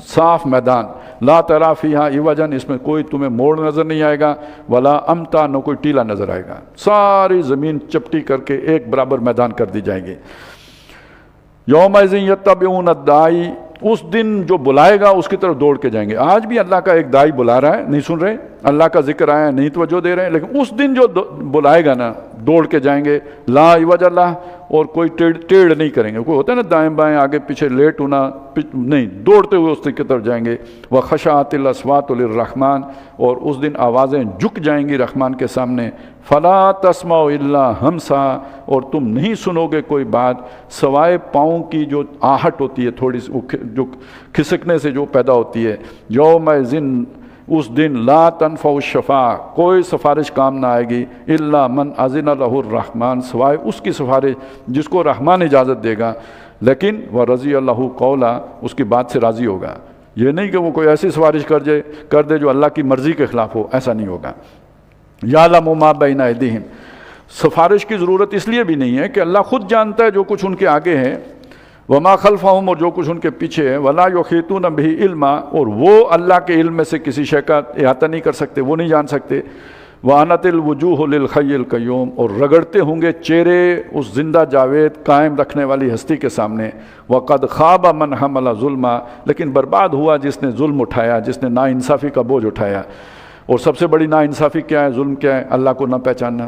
صاف میدان۔ لَا تَرَىٰ فِيهَا عِوَجًا، اس میں کوئی تمہیں موڑ نظر نہیں آئے گا، وَلَا أَمْتًا، نہ کوئی ٹیلا نظر آئے گا، ساری زمین چپٹی کر کے ایک برابر میدان کر دی جائیں گے۔ یومئذ یتبعون الداعی، اس دن جو بلائے گا اس کی طرف دوڑ کے جائیں گے۔ آج بھی اللہ کا ایک داعی بلا رہا ہے، نہیں سن رہے؟ اللہ کا ذکر آیا نہیں توجہ دے رہے ہیں، لیکن اس دن جو بلائے گا نا دوڑ کے جائیں گے، لا عوج اللہ، اور کوئی ٹیڑھ نہیں کریں گے، کوئی ہوتا ہے نا دائیں بائیں آگے پیچھے لیٹ ہونا، نہیں، دوڑتے ہوئے اس کی طرف جائیں گے۔ وخشعت الاصوات للرحمن، اور اس دن آوازیں جھک جائیں گی رحمان کے سامنے۔ فلا تسمعوا الا ہمسا، اور تم نہیں سنو گے کوئی بات سوائے پاؤں کی جو آہٹ ہوتی ہے، تھوڑی سی جو کھسکنے سے جو پیدا ہوتی ہے۔ یومئذ، اس دن، لا تنفع الشفاعہ، کوئی سفارش کام نہ آئے گی، الا من اذن لہ الرحمن، سوائے اس کی سفارش جس کو رحمان اجازت دے گا، لیکن ورضی اللہ قولا، اس کی بات سے راضی ہوگا۔ یہ نہیں کہ وہ کوئی ایسی سفارش کر دے جو اللہ کی مرضی کے خلاف ہو، ایسا نہیں ہوگا۔ یعلم ما بین ایدیہم، سفارش کی ضرورت اس لیے بھی نہیں ہے کہ اللہ خود جانتا ہے جو کچھ ان کے آگے ہے، وما خلفہم، اور جو کچھ ان کے پیچھے ہے، ولا یحیطون بہ علما، اور وہ اللہ کے علم میں سے کسی شے کا احاطہ نہیں کر سکتے، وہ نہیں جان سکتے۔ وعنت الوجوہ للحی القیوم، اور رگڑتے ہوں گے چہرے اس زندہ جاوید قائم رکھنے والی ہستی کے سامنے۔ وقد خاب من حمل ظلما، لیکن برباد ہوا جس نے ظلم اٹھایا، جس نے ناانصافی کا بوجھ اٹھایا۔ اور سب سے بڑی ناانصافی کیا ہے، ظلم کیا ہے، اللہ کو نہ پہچاننا۔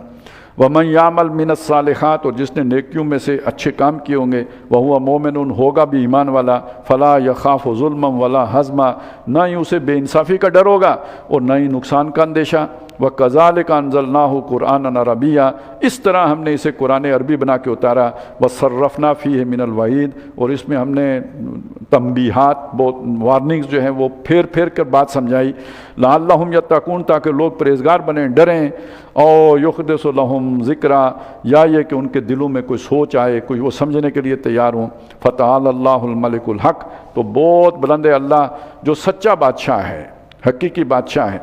وَمَنْ يَعْمَلْ مِنَ الصَّالِحَاتِ، اور جس نے نیکیوں میں سے اچھے کام کیے ہوں گے، وَهُوَ مُؤْمِنٌ، ہوگا بھی ایمان والا، فَلَا يَخَافُ ظُلْمًا وَلَا حَزْمًا، نہ ہی اسے بے انصافی کا ڈر ہوگا اور نہ ہی نقصان کا اندیشہ۔ وَكَذَلِكَ أَنزَلْنَاهُ قُرْآنًا عَرَبِيًّا، اس طرح ہم نے اسے قرآن عربی بنا کے اتارا۔ وَصَرَّفْنَا فِيهِ مِنَ الْوَعِيدِ، اور اس میں ہم نے تنبیہات، بہت وارننگز جو ہیں وہ پھیر کر بات سمجھائی۔ لَعَلَّهُمْ يَتَّقُونَ، تاکہ لوگ پرہیزگار بنیں، ڈریں۔ او یحدث لهم ذکرا، یا یہ کہ ان کے دلوں میں کوئی سوچ آئے، کوئی وہ سمجھنے کے لیے تیار ہوں۔ فتعالی اللہ الملک الحق، تو بہت بلند ہے اللہ جو سچا بادشاہ ہے، حقیقی بادشاہ ہے۔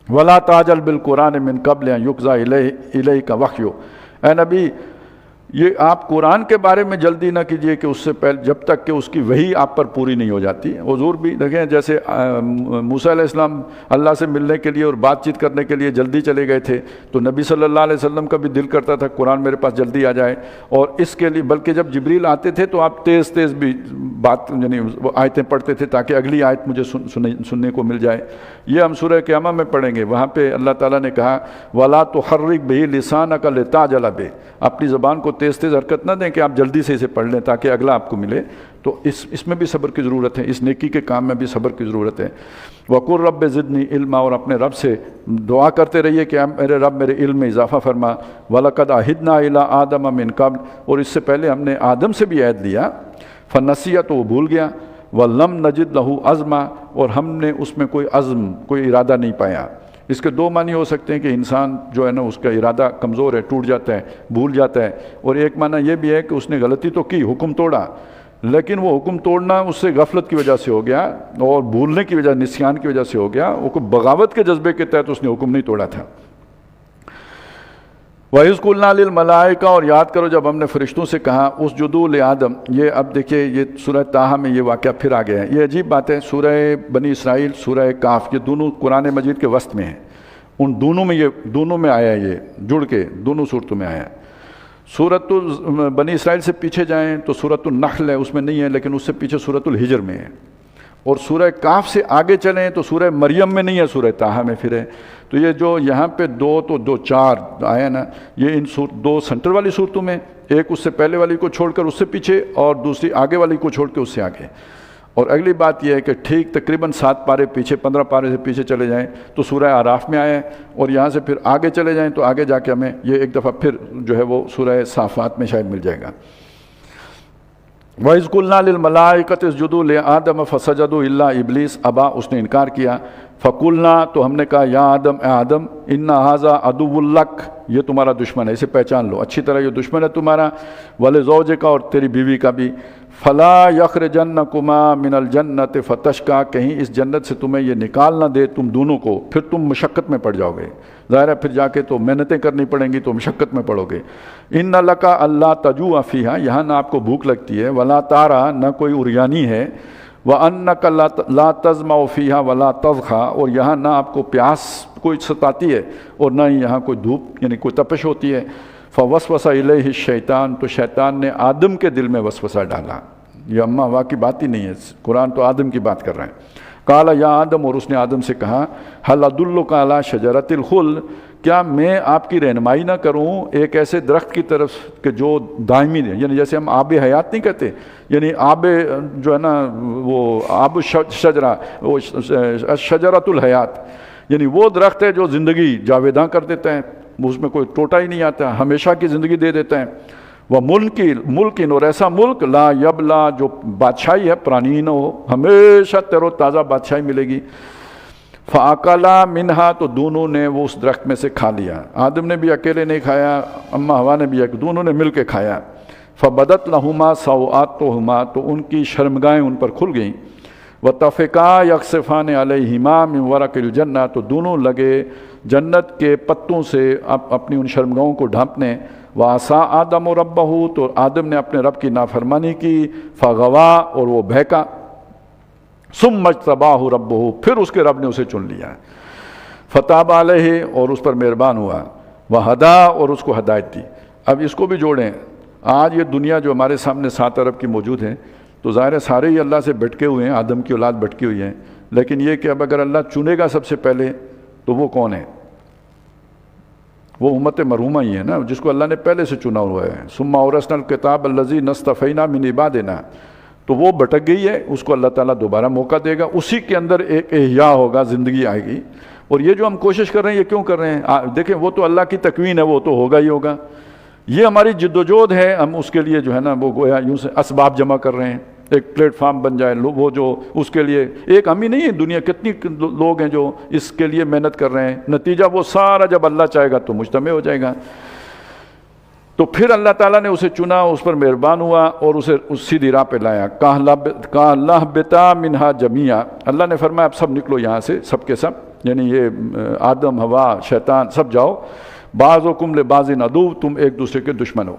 ولا تعجل بالقرآن من قبل ان یقضى الیک وحیہ، اے نبی یہ آپ قرآن کے بارے میں جلدی نہ کیجئے کہ اس سے پہلے، جب تک کہ اس کی وحی آپ پر پوری نہیں ہو جاتی۔ حضور بھی دیکھیں جیسے موسیٰ علیہ السلام اللہ سے ملنے کے لیے اور بات چیت کرنے کے لیے جلدی چلے گئے تھے، تو نبی صلی اللہ علیہ وسلم کا بھی دل کرتا تھا قرآن میرے پاس جلدی آ جائے، اور اس کے لیے بلکہ جب جبریل آتے تھے تو آپ تیز بھی بات یعنی آیتیں پڑھتے تھے تاکہ اگلی آیت مجھے سننے کو مل جائے۔ یہ ہم سورہ قیامہ میں پڑھیں گے، وہاں پہ اللہ تعالیٰ نے کہا وَلَا تُحَرِّكْ بِهِ لِسَانَكَ لِتَعْجَلَ بِهِ، اپنی زبان کو تیز حرکت نہ دیں کہ آپ جلدی سے اسے پڑھ لیں تاکہ اگلا آپ کو ملے۔ تو اس میں بھی صبر کی ضرورت ہے، اس نیکی کے کام میں بھی صبر کی ضرورت ہے۔ وَقُلْ رَبِّ زِدْنِي عِلْمًا، اور اپنے رب سے دعا کرتے رہیے کہ میرے رب میرے علم میں اضافہ فرما۔ وَلَقَدْ عَهِدْنَا إِلَىٰ آدَمَ مِن قَبْلُ، اور اس سے پہلے ہم نے آدم سے بھی عہد لیا۔ فَنَسِیَ، تو وہ بھول گیا۔ وَلَمْ نَجِدْ لَهُ عَزْمًا، اور ہم نے اس میں کوئی عزم، کوئی ارادہ نہیں پایا۔ اس کے دو معنی ہو سکتے ہیں کہ انسان جو ہے نا اس کا ارادہ کمزور ہے، ٹوٹ جاتا ہے، بھول جاتا ہے، اور ایک معنی یہ بھی ہے کہ اس نے غلطی تو کی، حکم توڑا، لیکن وہ حکم توڑنا اس سے غفلت کی وجہ سے ہو گیا اور بھولنے کی وجہ، نسیان کی وجہ سے ہو گیا، وہ کوئی بغاوت کے جذبے کے تحت اس نے حکم نہیں توڑا تھا۔ وَإِذْ قُلْنَا لِلْمَلَائِكَةِ، اور یاد کرو جب ہم نے فرشتوں سے کہا اسجدوا لآدم۔ یہ اب دیکھیے یہ سورہ طٰہٰ میں یہ واقعہ پھر آ گیا ہے۔ یہ عجیب بات ہے، سورہ بنی اسرائیل، سورہ کاف، یہ دونوں قرآن مجید کے وسط میں ہیں، ان دونوں میں آیا ہے، یہ جڑ کے دونوں صورتوں میں آیا ہے۔ سورۃ بنی اسرائیل سے پیچھے جائیں تو سورۃ النحل ہے، اس میں نہیں ہے، لیکن اس سے پیچھے سورۃ الحجر میں ہے۔ اور سورہ کاف سے آگے چلیں تو سورہ مریم میں نہیں ہے، سورہ طٰہٰ میں پھر ہے۔ تو یہ جو یہاں پہ دو چار آیا نا، یہ ان دو سنٹر والی صورتوں میں، ایک اس سے پہلے والی کو چھوڑ کر اس سے پیچھے، اور دوسری آگے والی کو چھوڑ کے اس سے آگے۔ اور اگلی بات یہ ہے کہ ٹھیک تقریباً 7 پارے پیچھے، 15 پارے سے پیچھے چلے جائیں تو سورہ اعراف میں آیا ہے، اور یہاں سے پھر آگے چلے جائیں تو آگے جا کے ہمیں یہ ایک دفعہ پھر جو ہے وہ سورہ صافات میں شاید مل جائے گا۔ وَإِذْ قُلْنَا لِلْمَلَائِكَةِ اسْجُدُوا لِآدَمَ فَسَجَدُوا إِلَّا إِبْلِيسَ أَبَىٰ، اس نے انکار کیا۔ فَقُلْنَا، تو ہم نے کہا یا آدم، اے آدم، إِنَّ هَٰذَا عَدُوٌّ لَكَ، یہ تمہارا دشمن ہے، اسے پہچان لو اچھی طرح، یہ دشمن ہے تمہارا، وَلِزَوْجِكَ، اور تیری بیوی کا بھی، فَلَا يَخْرِجَنَّكُمَا مِنَ الْجَنَّةِ فَتَشْقَىٰ، کہیں اس جنت سے تمہیں یہ نکال نہ دے تم دونوں کو، پھر تم مشقت میں پڑ جاؤ گے، ظاہر ہے پھر جا کے تو محنتیں کرنی پڑیں گی تو مشقت میں پڑو گے۔ إِنَّ لَكَ أَلَّا تَجُوعَ فِيهَا، یہاں نہ آپ کو بھوک لگتی ہے، وَلَا تَعْرَىٰ، نہ کوئی عریانی ہے، وَأَنَّكَ لَا تَظْمَأُ فِيهَا وَلَا تَضْحَىٰ، اور یہاں نہ آپ کو پیاس کوئی ستاتی ہے اور نہ ہی یہاں کوئی دھوپ یعنی کوئی تپش ہوتی ہے۔ فَوَسْوَسَ إِلَيْهِ الشَّيْطَانُ، تو شیطان نے آدم کے دل میں وسوسہ ڈالا۔ یہ اماں ہوا کی بات ہی نہیں ہے، قرآن تو آدم کی بات کر رہے ہیں۔ قال یا آدم، اور اس نے آدم سے کہا هل ادلک علی شجرۃ الخلد، کیا میں آپ کی رہنمائی نہ کروں ایک ایسے درخت کی طرف کہ جو دائمی ہے، یعنی جیسے ہم آب حیات نہیں کہتے، یعنی آب جو ہے نا وہ آب شجرہ، وہ شجرۃ الحیات، یعنی وہ درخت ہے جو زندگی جاویداں کر دیتا ہے، اس میں کوئی ٹوٹا ہی نہیں آتا، ہمیشہ کی زندگی دے دیتا ہے۔ وہ ملک اور ایسا ملک لا یبلا، جو بادشاہی ہے پرانی نہ ہو، ہمیشہ تر و تازہ بادشاہی ملے گی۔ فَأَكَلَا مِنْهَا، تو دونوں نے وہ اس درخت میں سے کھا لیا، آدم نے بھی اکیلے نہیں کھایا، اماں ہوا نے بھی، دونوں نے مل کے کھایا۔ فَبَدَتْ لَهُمَا سَوْآتُهُمَا، تو ان کی شرمگاہیں ان پر کھل گئیں۔ وَطَفِقَا يَخْصِفَانِ عَلَيْهِمَا مِنْ وَرَقِ الْجَنَّةِ، تو دونوں لگے جنت کے پتوں سے اپنی ان شرمگاہوں کو ڈھانپنے۔ وَعَصَىٰ آدَمُ رَبَّهُ، تو آدم نے اپنے رب کی نافرمانی کی۔ فَغَوَىٰ، اور وہ بہکا۔ ثُمَّ اجْتَبَاهُ رَبُّهُ، پھر اس کے رب نے اسے چن لیا۔ فَتَابَ عَلَيْهِ، اور اس پر مہربان ہوا۔ وَهَدَىٰ، اور اس کو ہدایت دی۔ اب اس کو بھی جوڑیں، آج یہ دنیا جو ہمارے سامنے 7 ارب کی موجود ہے، تو ظاہر ہے سارے ہی اللہ سے بھٹکے ہوئے ہیں، آدم کی اولاد بھٹکی ہوئی ہے، لیکن یہ کہ اب اگر اللہ چنے گا سب سے پہلے تو وہ کون ہے؟ وہ امت مرحومہ ہی ہے نا، جس کو اللہ نے پہلے سے چنا ہوا ہے۔ ثم اورثنا الکتاب الذی نصطفینا من عبادنا، تو وہ بھٹک گئی ہے، اس کو اللہ تعالیٰ دوبارہ موقع دے گا، اسی کے اندر ایک احیاء ہوگا، زندگی آئے گی۔ اور یہ جو ہم کوشش کر رہے ہیں، یہ کیوں کر رہے ہیں؟ دیکھیں وہ تو اللہ کی تکوین ہے، وہ تو ہوگا ہی ہوگا، یہ ہماری جد و جہد ہے، ہم اس کے لیے جو ہے نا وہ گویا یوں سے اسباب جمع کر رہے ہیں، ایک پلیٹ فارم بن جائے، وہ جو اس کے لیے ایک ہم ہی نہیں ہے، دنیا کتنی لوگ ہیں جو اس کے لیے محنت کر رہے ہیں، نتیجہ وہ سارا جب اللہ چاہے گا تو مجتمع ہو جائے گا۔ تو پھر اللہ تعالیٰ نے اسے چنا، اس پر مہربان ہوا اور اسے سیدھی راہ پہ لایا۔ قَالَ اهْبِطَا مِنْهَا جَمِيعًا، اللہ نے فرمایا اب سب نکلو یہاں سے، سب کے سب، یعنی یہ آدم، ہوا، شیطان، سب جاؤ۔ بَعْضُكُمْ لِبَعْضٍ عَدُوٌّ، تم ایک دوسرے کے دشمن ہو۔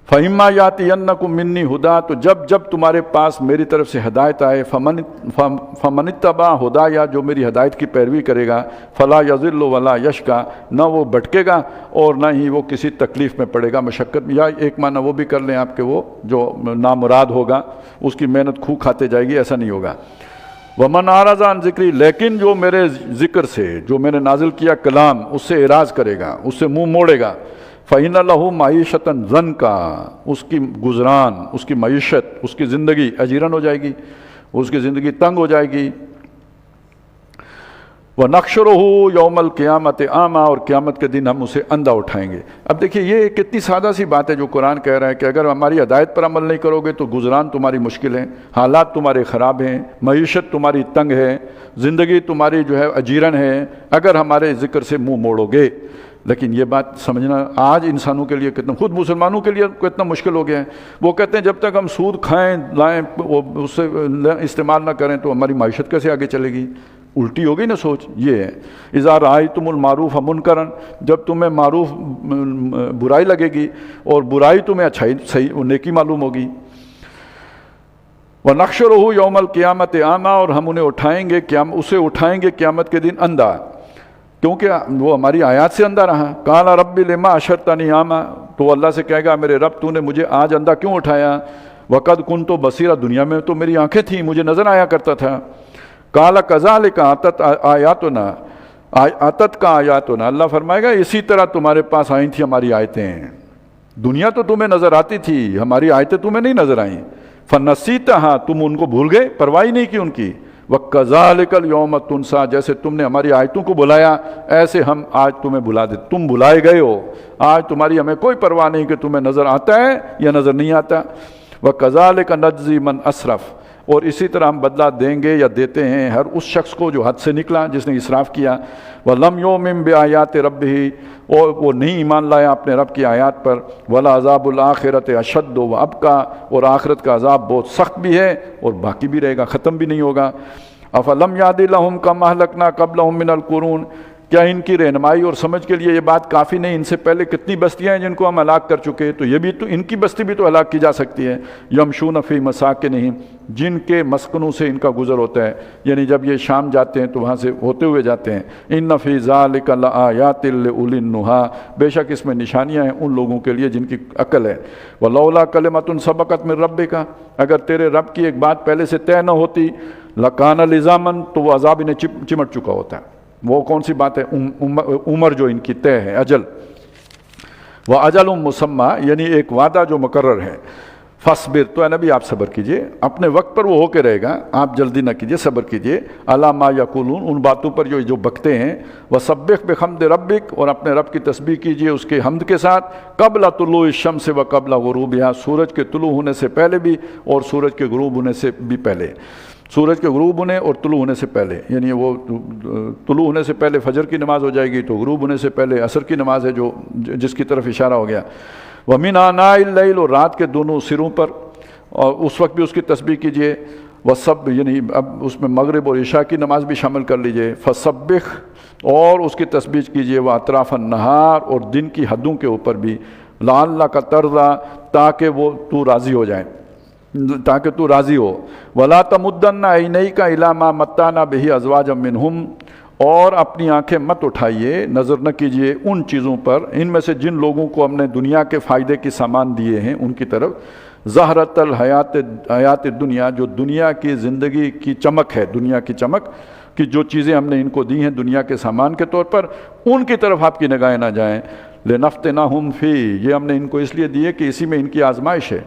فَإِمَّا يَأْتِيَنَّكُم مِّنِّي هُدًى، تو جب تمہارے پاس میری طرف سے ہدایت آئے، فَمَنِ اتَّبَعَ هُدَايَ، جو میری ہدایت کی پیروی کرے گا، فَلَا يَضِلُّ وَلَا يَشْقَىٰ، نہ وہ بھٹکے گا اور نہ ہی وہ کسی تکلیف میں پڑے گا، مشقت میں۔ یا ایک معنی وہ بھی کر لیں آپ کے، وہ جو نامراد ہوگا اس کی محنت کھو کھاتے جائے گی، ایسا نہیں ہوگا۔ وَمَنْ أَعْرَضَ عَنْ ذِكْرِي، لیکن جو میرے ذکر سے، جو میں نے نازل کیا کلام، اس سے اعراض کرے گا، اس سے منہ موڑے گا، فَإِنَّ لَهُ مَعِيشَةً ضَنْكًا، اس کی گزران، اس کی معیشت، اس کی زندگی اجیرن ہو جائے گی، اس کی زندگی تنگ ہو جائے گی۔ وَنَحْشُرُهُ يَوْمَ الْقِيَامَةِ أَعْمَىٰ، اور قیامت کے دن ہم اسے اندھا اٹھائیں گے۔ اب دیکھیے یہ کتنی سادہ سی بات ہے جو قرآن کہہ رہا ہے کہ اگر ہماری ہدایت پر عمل نہیں کرو گے تو گزران تمہاری مشکل ہے، حالات تمہارے خراب ہیں، معیشت تمہاری تنگ ہے، زندگی تمہاری جو ہے اجیرن ہے، اگر ہمارے ذکر سے منہ موڑو گے۔ لیکن یہ بات سمجھنا آج انسانوں کے لیے کتنا، خود مسلمانوں کے لیے کتنا مشکل ہو گیا ہے۔ وہ کہتے ہیں جب تک ہم سود کھائیں لائیں اس سے استعمال نہ کریں تو ہماری معیشت کیسے آگے چلے گی؟ الٹی ہوگی نا سوچ۔ یہ ہے اذا رأیتم المعروف منکرا، جب تمہیں معروف برائی لگے گی اور برائی تمہیں اچھائی صحیح نیکی معلوم ہوگی۔ وَنَحْشُرُهُ يَوْمَ الْقِيَامَةِ أَعْمَىٰ، اور ہم انہیں اٹھائیں گے، اسے اٹھائیں گے قیامت کے دن اندھا، کیونکہ وہ ہماری آیات سے اندھا رہا۔ قال رب لما حشرتنی اعمیٰ، تو اللہ سے کہے گا میرے رب تو نے مجھے آج اندھا کیوں اٹھایا؟ وقد كنت بصیرا، دنیا میں تو میری آنکھیں تھیں، مجھے نظر آیا کرتا تھا۔ قال كذلك اتت آیاتنا، اتت کا آیاتنا، اللہ فرمائے گا اسی طرح تمہارے پاس آئی تھی ہماری آیتیں، دنیا تو تمہیں نظر آتی تھی، ہماری آیتیں تمہیں نہیں نظر آئیں۔ فنسیتہا، تم ان کو بھول گئے، پرواہ نہیں کی ان کی۔ وَكَذَلِكَ الْيَوْمَ تُنسَىٰ، جیسے تم نے ہماری آیتوں کو بلایا ایسے ہم آج تمہیں بلا دیں، تم بلائے گئے ہو، آج تمہاری ہمیں کوئی پرواہ نہیں کہ تمہیں نظر آتا ہے یا نظر نہیں آتا۔ وَكَذَلِكَ نَجْزِي مَنْ أَسْرَفَ، اور اسی طرح ہم بدلہ دیں گے یا دیتے ہیں ہر اس شخص کو جو حد سے نکلا، جس نے اسراف کیا۔ وَلَمْ يُؤْمِن بِآيَاتِ رَبِّهِ، اور وہ نہیں ایمان لایا اپنے رب کی آیات پر۔ وَلَعَذَابُ الْآخِرَةِ أَشَدُّ وَأَبْقَىٰ، اور آخرت کا عذاب بہت سخت بھی ہے اور باقی بھی رہے گا، ختم بھی نہیں ہوگا۔ أَفَلَمْ يَعْدِ لَهُمْ كَمَا أَهْلَكْنَا قَبْلَهُم مِّنَ الْقُرُونِ، کیا ان کی رہنمائی اور سمجھ کے لیے یہ بات کافی نہیں؟ ان سے پہلے کتنی بستیاں ہیں جن کو ہم ہلاک کر چکے، تو یہ بھی تو ان کی بستی بھی تو ہلاک کی جا سکتی ہے۔ یمشون فی مساکنہم، جن کے مسکنوں سے ان کا گزر ہوتا ہے، یعنی جب یہ شام جاتے ہیں تو وہاں سے ہوتے ہوئے جاتے ہیں۔ ان فی ذلک لآیات لأولی النہی، بے شک اس میں نشانیاں ہیں ان لوگوں کے لیے جن کی عقل ہے۔ ولولا کلمۃ سبقت من ربک، اگر تیرے رب کی ایک بات پہلے سے طے نہ ہوتی، لکان لزاما، تو وہ عذاب انہیں چمٹ چکا ہوتا ہے۔ وہ کون سی بات ہے؟ عمر جو ان کی طے ہے، اجل۔ وَأَجَلٌ مُّسَمَّى، یعنی ایک وعدہ جو مقرر ہے۔ فَاصْبِرْ، تو اے نبی آپ صبر کیجئے، اپنے وقت پر وہ ہو کے رہے گا، آپ جلدی نہ کیجئے، صبر کیجئے۔ عَلَىٰ مَا يَقُولُونَ، ان باتوں پر جو بکتے ہیں۔ وَسَبِّحْ بِحَمْدِ رَبِّكَ، اور اپنے رب کی تسبیح کیجئے اس کے حمد کے ساتھ۔ قبل طلوع الشمس وقبل غروبها، سورج کے طلوع ہونے سے پہلے بھی اور سورج کے غروب ہونے سے بھی پہلے، سورج کے غروب ہونے اور طلوع ہونے سے پہلے، یعنی وہ طلوع ہونے سے پہلے فجر کی نماز ہو جائے گی، تو غروب ہونے سے پہلے عصر کی نماز ہے جو جس کی طرف اشارہ ہو گیا۔ وَمِنْ آنَاءِ اللَّيْلِ، اور رات کے دونوں سروں پر، اور اس وقت بھی اس کی تسبیح کیجئے۔ وَسَبِّحْ، یعنی اب اس میں مغرب اور عشاء کی نماز بھی شامل کر لیجئے۔ فَسَبِّحْ، اور اس کی تسبیح کیجئے۔ وَأَطْرَافَ النَّهَارِ، اور دن کی حدوں کے اوپر بھی۔ لَعَلَّكَ تَرْضَىٰ، تاکہ وہ تو راضی ہو جائے، تاکہ تو راضی ہو۔ وَلَا تَمُدَّنَّ عَيْنَيْكَ إِلَىٰ مَا مَتَّعْنَا بِهِ أَزْوَاجًا مِّنْهُمْ، اور اپنی آنکھیں مت اٹھائیے، نظر نہ کیجیے ان چیزوں پر، ان میں سے جن لوگوں کو ہم نے دنیا کے فائدے کے سامان دیے ہیں ان کی طرف۔ زہرۃ الحیات الدنیا، جو دنیا کی زندگی کی چمک ہے، دنیا کی چمک کہ جو چیزیں ہم نے ان کو دی ہیں دنیا کے سامان کے طور پر، ان کی طرف آپ کی نگاہیں نہ جائیں۔ لِنَفْتِنَهُمْ فِيهِ، یہ ہم نے ان کو اس لیے دی ہے کہ اسی میں ان کی آزمائش ہے۔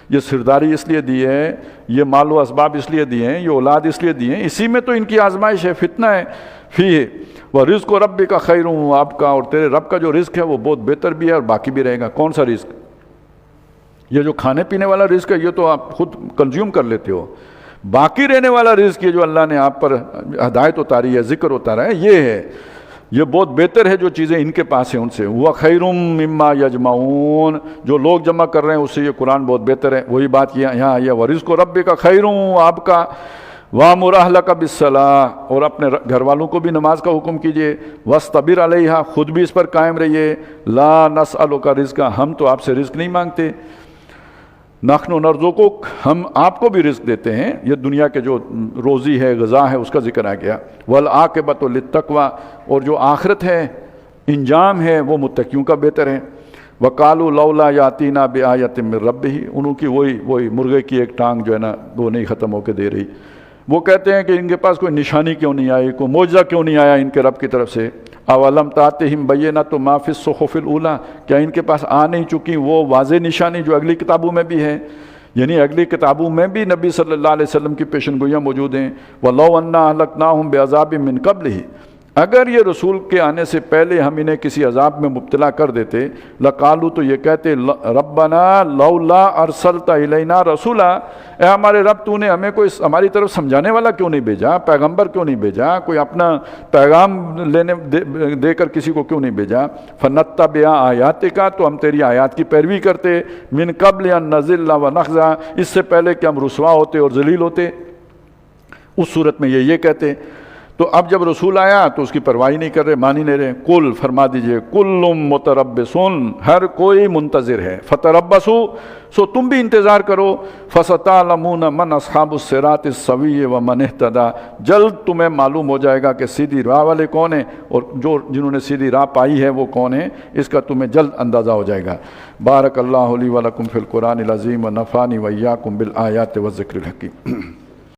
یہ سرداری اس لیے دی ہے، یہ مال و اسباب اس لیے دیے ہیں، یہ اولاد اس لیے دی ہیں، اسی میں تو ان کی آزمائش ہے، فتنہ ہے۔ فِيهِ وَرِزْقُ رَبِّكَ خَيْرٌ وَأَبْقَىٰ، اور تیرے رب کا جو رزق ہے وہ بہت بہتر بھی ہے اور باقی بھی رہے گا۔ کون سا رزق؟ یہ جو کھانے پینے والا رزق ہے یہ تو آپ خود کنزیوم کر لیتے ہو، باقی رہنے والا رزق یہ جو اللہ نے آپ پر ہدایت اتاری ہے، ذکر اتارا ہے، یہ ہے، یہ بہت بہتر ہے جو چیزیں ان کے پاس ہیں ان سے۔ وَخَيْرٌ مِّمَّا يَجْمَعُونَ، جو لوگ جمع کر رہے ہیں اس سے یہ قرآن بہت بہتر ہے۔ وہی بات یہاں آئی ہے، وَرِزْقُ رَبِّكَ خَيْرٌ وَأَبْقَىٰ وَأْمُرْ أَهْلَكَ بِالصَّلَاةِ، اور اپنے گھر والوں کو بھی نماز کا حکم کیجیے۔ وَاسْتَبِرْ عَلَيْهَا، خود بھی اس پر قائم رہیے۔ لَا نَسْأَلُكَ رِزْقًا، ہم تو آپ سے رزق نہیں مانگتے۔ نَحْنُ نَرْزُقُكَ، ہم آپ کو بھی رزق دیتے ہیں۔ یہ دنیا کے جو روزی ہے، غذا ہے، اس کا ذکر آ گیا۔ وَالْعَاقِبَةُ لِلتَّقْوَىٰ، اور جو آخرت ہے، انجام ہے، وہ متقیوں کا بہتر ہے۔ وَقَالُوا لَوْلَا يَأْتِينَا بِآيَةٍ مِّن رَّبِّهِ، انہوں کی وہی مرغے کی ایک ٹانگ جو ہے نا وہ نہیں ختم ہو کے دے رہی۔ وہ کہتے ہیں کہ ان کے پاس کوئی نشانی کیوں نہیں آئی، کوئی معجزہ کیوں نہیں آیا ان کے رب کی طرف سے۔ اولم تاتہم بینۃ ما فی الصحف الاولیٰ، کیا ان کے پاس آ نہیں چکی وہ واضح نشانی جو اگلی کتابوں میں بھی ہے؟ یعنی اگلی کتابوں میں بھی نبی صلی اللہ علیہ وسلم کی پیشن گوئیاں موجود ہیں۔ وَلَوْ أَنَّا أَهْلَكْنَاهُمْ بِعَذَابٍ مِّن قَبْلِهِ، اگر یہ رسول کے آنے سے پہلے ہم انہیں کسی عذاب میں مبتلا کر دیتے، لقالوا، تو یہ کہتے، ربنا لولا ارسلت الینا رسولا، اے ہمارے رب تو نے ہمیں کوئی ہماری طرف سمجھانے والا کیوں نہیں بھیجا، پیغمبر کیوں نہیں بھیجا، کوئی اپنا پیغام دے کر کسی کو کیوں نہیں بھیجا۔ فنتبع آیاتک، تو ہم تیری آیات کی پیروی کرتے، من قبل ان نذل ونخزى، اس سے پہلے کہ ہم رسوا ہوتے اور ذلیل ہوتے۔ اس صورت میں یہ کہتے۔ تو اب جب رسول آیا تو اس کی پرواہ نہیں کر رہے، مان ہی نہیں رہے۔ کل، فرما دیجئے، کل متربصون، ہر کوئی منتظر ہے۔ فتربصوا، سو تم بھی انتظار کرو۔ فستعلمون من اصحاب الصراط السوی ومن اہتدی، جلد تمہیں معلوم ہو جائے گا کہ سیدھی راہ والے کون ہیں اور جنہوں نے سیدھی راہ پائی ہے وہ کون ہیں، اس کا تمہیں جلد اندازہ ہو جائے گا۔ بارک اللہ لی ولکم فی القرآن العظیم ونفعنی وایاکم بالآیات والذکر الحکیم۔